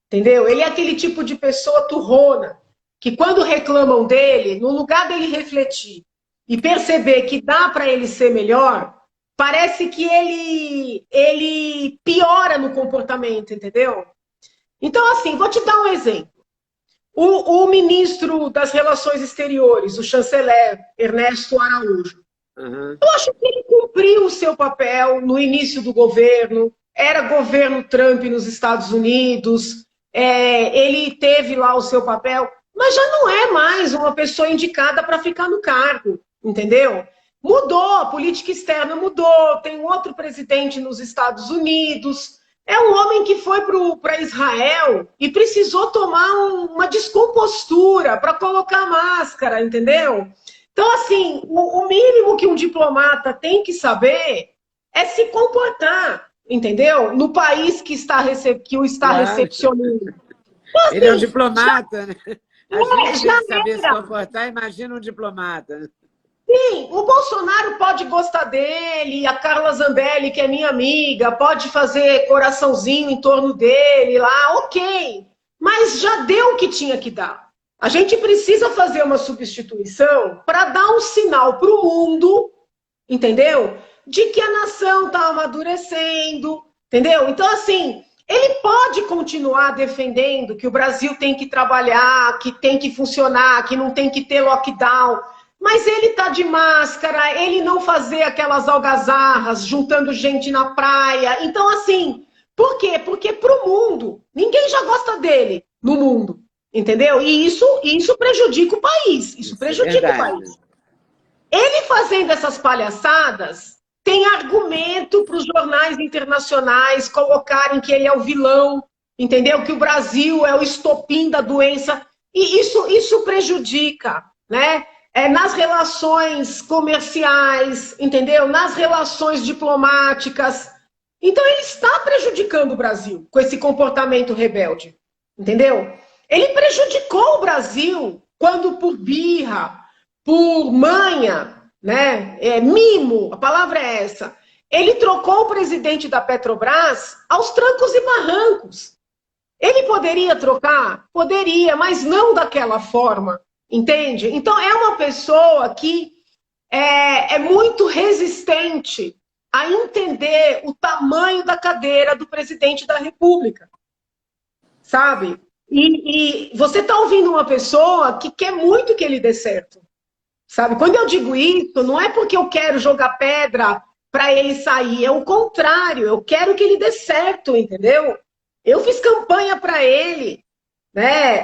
entendeu? Ele é aquele tipo de pessoa turrona, que quando reclamam dele, no lugar dele refletir e perceber que dá para ele ser melhor, parece que ele piora no comportamento, entendeu? Então, assim, vou te dar um exemplo. O ministro das Relações Exteriores, o chanceler Ernesto Araújo, Uhum. eu acho que ele cumpriu o seu papel no início do governo, era governo Trump nos Estados Unidos, ele teve lá o seu papel, mas já não é mais uma pessoa indicada para ficar no cargo, entendeu? Mudou, a política externa mudou, tem um outro presidente nos Estados Unidos, é um homem que foi para Israel e precisou tomar uma descompostura para colocar máscara, entendeu? Então, assim, o mínimo que um diplomata tem que saber é se comportar, entendeu? No país que o está Claro. recepcionando. Então, Ele é um assim, diplomata, né? A gente já tem que saber se era. comportar. Imagina um diplomata. Sim, o Bolsonaro pode gostar dele, a Carla Zambelli, que é minha amiga, pode fazer coraçãozinho em torno dele lá, ok. Mas já deu o que tinha que dar. A gente precisa fazer uma substituição para dar um sinal para o mundo, entendeu? De que a nação está amadurecendo, entendeu? Então, assim, ele pode continuar defendendo que o Brasil tem que trabalhar, que tem que funcionar, que não tem que ter lockdown, mas ele tá de máscara, ele não fazer aquelas algazarras, juntando gente na praia. Então, assim, por quê? Porque pro mundo, ninguém já gosta dele no mundo, entendeu? E isso prejudica o país, isso Isso é prejudica o verdade. país. Ele fazendo essas palhaçadas tem argumento para os jornais internacionais colocarem que ele é o vilão, entendeu? Que o Brasil é o estopim da doença. E isso prejudica, né? Nas relações comerciais, entendeu? Nas relações diplomáticas. Então ele está prejudicando o Brasil com esse comportamento rebelde, entendeu? Ele prejudicou o Brasil quando por birra, por manha, né? Mimo, a palavra é essa. Ele trocou o presidente da Petrobras aos trancos e barrancos. Ele poderia trocar? Poderia, mas não daquela forma, entende? Então é uma pessoa que é muito resistente a entender o tamanho da cadeira do presidente da República, sabe? E você está ouvindo uma pessoa que quer muito que ele dê certo. Sabe? Quando eu digo isso, não é porque eu quero jogar pedra para ele sair, é o contrário, eu quero que ele dê certo, entendeu? Eu fiz campanha para ele, né?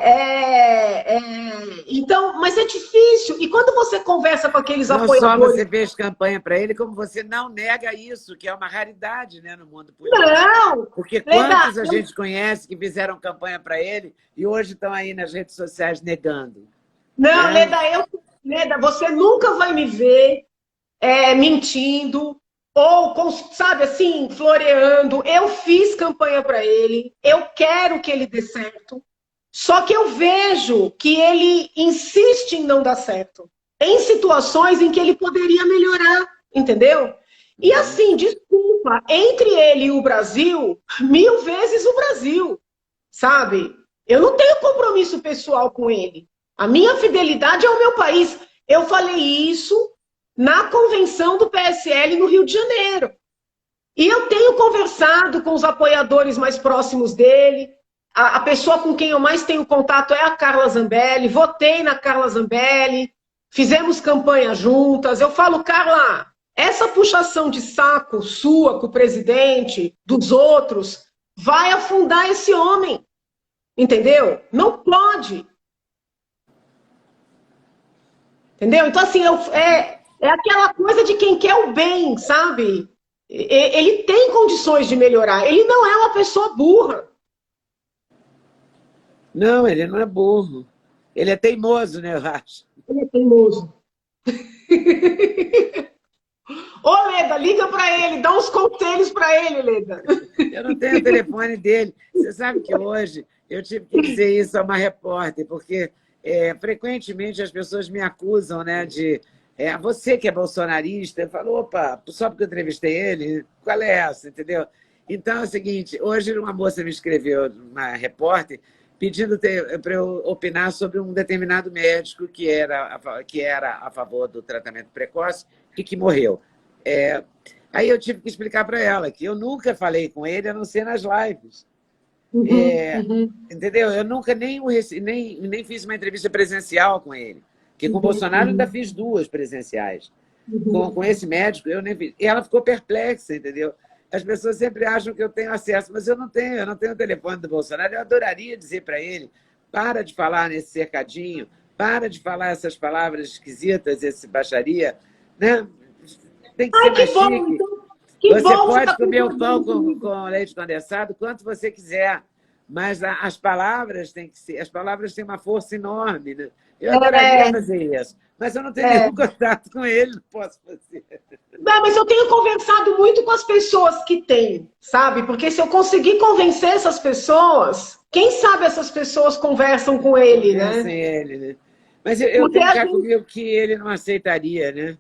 Então, mas é difícil. E quando você conversa com aqueles Não só apoiadores, você fez campanha para ele, como você não nega isso, que é uma raridade, né, no mundo político. não, Porque Leda, quantos a gente conhece que fizeram campanha para ele e hoje estão aí nas redes sociais negando? não, Né? Leda, você nunca vai me ver mentindo ou, sabe assim, floreando. Eu fiz campanha para ele, eu quero que ele dê certo, só que eu vejo que ele insiste em não dar certo, em situações em que ele poderia melhorar, entendeu? E assim, desculpa, entre ele e o Brasil, 1000 vezes o Brasil, sabe? Eu não tenho compromisso pessoal com ele. A minha fidelidade é ao meu país. Eu falei isso na convenção do PSL no Rio de Janeiro. E eu tenho conversado com os apoiadores mais próximos dele. A pessoa com quem eu mais tenho contato é a Carla Zambelli. Votei na Carla Zambelli. Fizemos campanha juntas. Eu falo, Carla, essa puxação de saco sua com o presidente, dos outros, vai afundar esse homem. Entendeu? Não pode. Entendeu? Então, assim, é aquela coisa de quem quer o bem, sabe? Ele tem condições de melhorar. Ele não é uma pessoa burra. Não, ele não é burro. Ele é teimoso, né, eu acho. Ele é teimoso. Ô, Leda, liga para ele, dá uns conselhos para ele, Leda. Eu não tenho o telefone dele. Você sabe que hoje eu tive que dizer isso a uma repórter, porque frequentemente as pessoas me acusam, né, de... você que é bolsonarista, eu falo, opa, só porque eu entrevistei ele, qual é essa, entendeu? Então é o seguinte, hoje uma moça me escreveu, uma repórter, pedindo para eu opinar sobre um determinado médico que era a favor do tratamento precoce e que morreu. Aí eu tive que explicar para ela que eu nunca falei com ele, a não ser nas lives. Entendeu? Eu nunca nem fiz uma entrevista presencial com ele. Porque com o Bolsonaro eu ainda fiz 2 presenciais. Com esse médico eu nem fiz. E ela ficou perplexa, entendeu? As pessoas sempre acham que eu tenho acesso, mas eu não tenho o telefone do Bolsonaro. Eu adoraria dizer para ele, para de falar nesse cercadinho, para de falar essas palavras esquisitas, esse baixaria, né? Tem que ser mais chique. Então, que você bom pode tá comer o pão com leite condensado quanto você quiser, mas as palavras têm uma força enorme, né? Eu adoraria fazer isso, mas eu não tenho nenhum contato com ele, não posso fazer. Não, mas eu tenho conversado muito com as pessoas que têm, sabe? Porque se eu conseguir convencer essas pessoas, quem sabe essas pessoas conversam com ele, né? Ele, né? Mas eu tenho cá comigo que ele não aceitaria, né?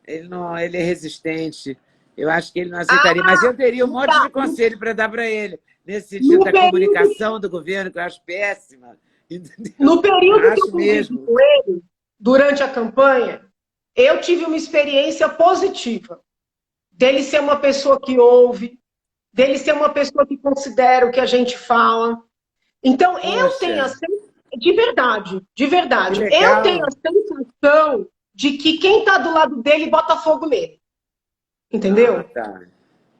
Ele é resistente. Eu acho que ele não aceitaria, mas eu teria um monte de conselho para dar para ele, nesse sentido da comunicação do governo, que eu acho péssima. Entendeu? No período que eu convivi com ele, durante a campanha, eu tive uma experiência positiva. Dele ser uma pessoa que ouve, dele ser uma pessoa que considera o que a gente fala. Então, eu tenho a sensação, de verdade, eu tenho a sensação de que quem está do lado dele bota fogo nele. Entendeu? Ah, tá.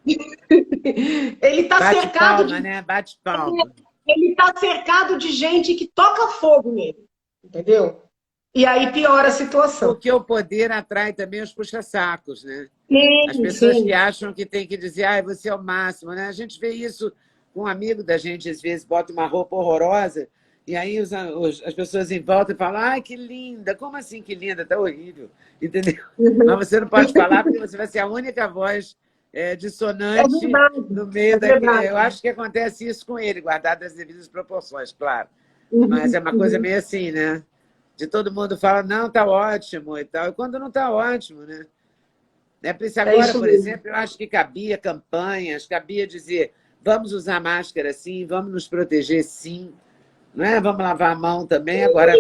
Ele está cercado palma, né? Bate palma. Ele está cercado de gente que toca fogo nele. Entendeu? E aí piora a situação. Porque o poder atrai também os puxa-sacos, né? Sim, as pessoas que acham que tem que dizer, você é o máximo, né? A gente vê isso com um amigo da gente, às vezes, bota uma roupa horrorosa, e aí as pessoas em volta falam, que linda, como assim que linda? Tá horrível, entendeu? Mas você não pode falar porque você vai ser a única voz dissonante no meio daquele. Eu acho que acontece isso com ele, guardado as devidas proporções, claro. Mas é uma coisa meio assim, né? De todo mundo fala, não, tá ótimo e tal, e quando não tá ótimo, né? Por isso agora, por exemplo, eu acho que cabia campanhas, cabia dizer, vamos usar máscara sim, vamos nos proteger sim, não é? Vamos lavar a mão também, agora...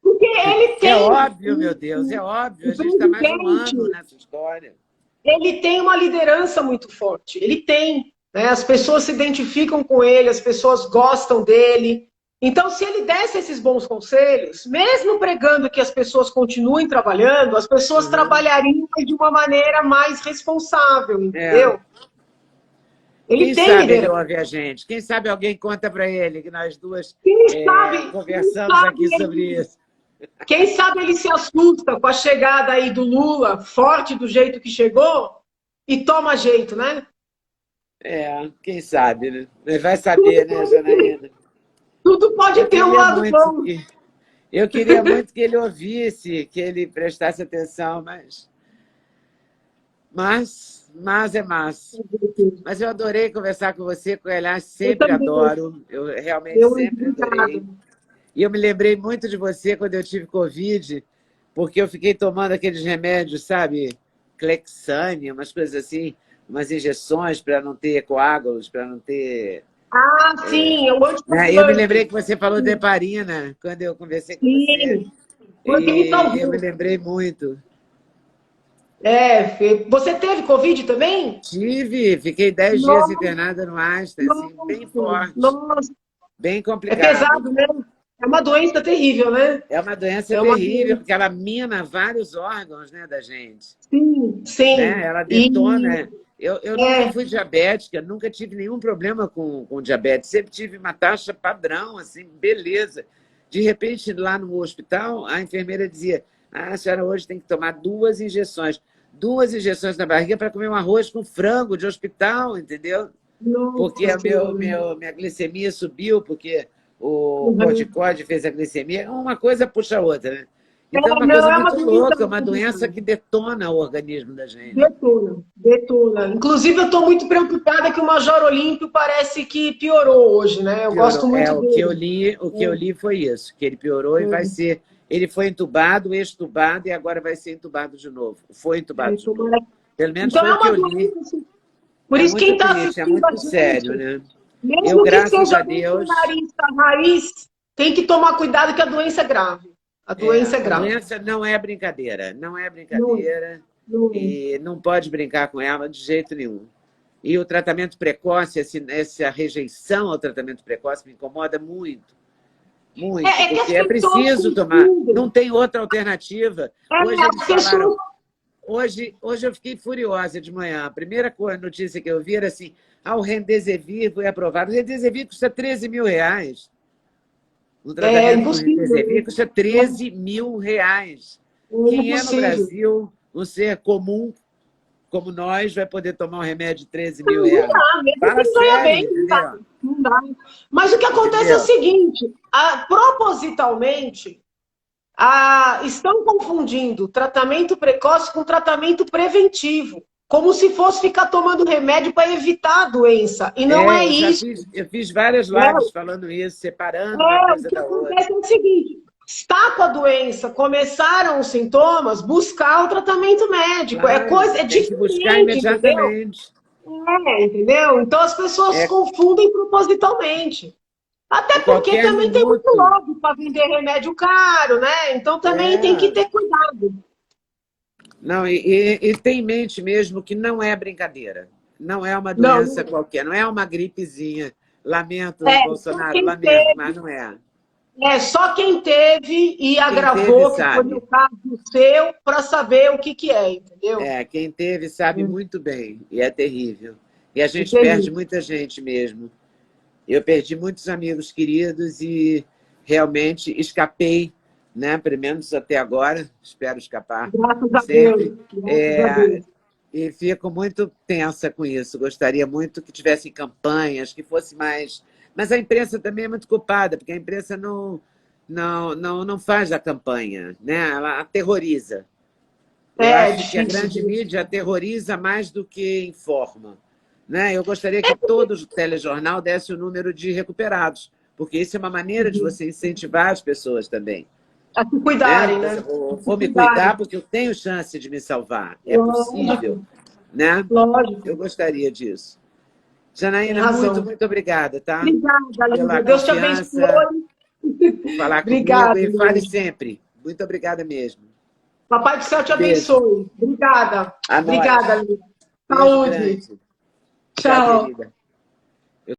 Porque ele tem... É óbvio, meu Deus, é óbvio, a gente está mais de um ano nessa história. Ele tem uma liderança muito forte, ele tem, né? As pessoas se identificam com ele, as pessoas gostam dele. Então, se ele desse esses bons conselhos, mesmo pregando que as pessoas continuem trabalhando, as pessoas trabalhariam de uma maneira mais responsável, entendeu? Quem sabe ele ouve a gente? Quem sabe alguém conta para ele que nós duas conversamos aqui sobre isso. Quem sabe ele se assusta com a chegada aí do Lula, forte do jeito que chegou, e toma jeito, né? Quem sabe, né? Vai saber, né, Janaína? Tudo pode ter um lado bom. Eu queria muito que ele ouvisse, que ele prestasse atenção, mas é massa. Mas eu adorei conversar com você, aliás, sempre adoro. Eu realmente sempre adorei. E eu me lembrei muito de você quando eu tive Covid, porque eu fiquei tomando aqueles remédios, sabe? Clexane, umas coisas assim, umas injeções para não ter coágulos, para não ter... Ah, sim, o né? Eu me anticoagulante. lembrei que você falou de heparina, quando eu conversei com você, Sim, foi o que me e eu me salvou. lembrei muito. Você teve Covid também? Fiquei 10 dias Nossa, internada no Einstein, assim, bem nossa, forte, nossa. bem É complicado. pesado, né? É uma doença terrível, né? É uma doença É uma terrível, doença. porque ela mina vários órgãos, né, da gente. Sim, Né? sim. Ela E detona. Eu nunca é, fui diabética, nunca tive nenhum problema com diabetes, sempre tive uma taxa padrão, assim, beleza. De repente, lá no hospital, a enfermeira dizia: a senhora hoje tem que tomar 2 injeções. 2 injeções na barriga para comer um arroz com frango de hospital, entendeu? Porque nossa a senhora. minha glicemia subiu, porque o Uhum. corticóide fez a glicemia, uma coisa puxa a outra, né? Então é uma Não, coisa é uma muito doença louca, uma muito doença complicada. que detona o organismo da gente. Detona, detona. Inclusive, eu estou muito preocupada que o Major Olímpio parece que piorou hoje, né? Eu Piorou. gosto muito dele. O que eu li foi isso, que ele piorou e vai ser. Ele foi entubado, extubado e agora vai ser entubado de novo. Foi entubado de novo. Tomara- Pelo menos Então, foi é o que uma eu li. doença. Assim. Por É isso, quem muito está triste, é assistindo a muito sério, gente, né? Eu, mesmo que graças seja a Deus, bolsonarista raiz, tem que tomar cuidado que a doença é grave. A doença é a grave. doença não é brincadeira, não é Não, brincadeira não. e não pode brincar com ela de jeito nenhum. E o tratamento precoce, essa rejeição ao tratamento precoce me incomoda muito. Muito, É que as porque é pessoas preciso tomar. confundem. Não tem outra alternativa. Hoje eles As falaram. pessoas. Hoje eu fiquei furiosa de manhã. A primeira notícia que eu vi era assim: o Remdesivir foi aprovado. O Remdesivir custa R$ 13.000. Um É tratamento com impossível, Remdesivir custa R$ 13.000. é Quem é no impossível. Brasil, um ser comum como nós, vai poder tomar um remédio de R$ 13.000? Não dá, mesmo Fala quem ganha sério, bem, não dá. entendeu? Não dá. Mas o que acontece é o Entendeu? seguinte: propositalmente, estão confundindo tratamento precoce com tratamento preventivo, como se fosse ficar tomando remédio para evitar a doença. E não é isso. Eu fiz várias lives Né? falando isso, separando uma O coisa que da outra. acontece é o seguinte: está com a doença, começaram os sintomas, buscar o tratamento médico. Claro, É tem que buscar diferente, entendeu? imediatamente. Entendeu? Então as pessoas É, confundem propositalmente. Até em porque qualquer também tem muito minuto. lobby para vender remédio caro, né? Então também tem que É. ter cuidado. Não, e tem em mente mesmo que não é brincadeira. Não é uma Não, doença qualquer, não é uma gripezinha. Lamento, só Bolsonaro, quem lamento, teve, mas não é. só quem teve e Quem teve agravou, que foi o sabe. caso seu, para saber o que é, entendeu? Quem teve sabe muito bem, e é terrível. E a gente perde Entendi. muita gente mesmo. Eu perdi muitos amigos queridos e realmente escapei, né? Pelo menos até agora, espero escapar Graças a sempre. Deus. Graças a É, Deus. e fico muito tensa com isso. Gostaria muito que tivessem campanhas, que fosse mais. Mas a imprensa também é muito culpada, porque a imprensa não faz a campanha, né? Ela aterroriza. Eu É acho que a difícil. grande mídia aterroriza mais do que informa. Né? Eu gostaria que todo telejornal desse o número de recuperados, porque isso é uma maneira de você incentivar as pessoas também. A se Né? cuidarem, Por né? exemplo, A se vou me cuidarem. cuidar porque eu tenho chance de me salvar. É possível. Lógico, Né? lógico. Eu gostaria disso. Tem Janaína, muito, razão. muito obrigada, tá? Obrigada, Pela Lívia. Deus te confiança, abençoe. por falar comigo Obrigada, e fale Lívia. sempre. Muito obrigada mesmo. Papai do céu te Beijo. abençoe. Obrigada. A Obrigada, nós. Lívia. Beijo Saúde. grande. Tchau, Tchau. querida.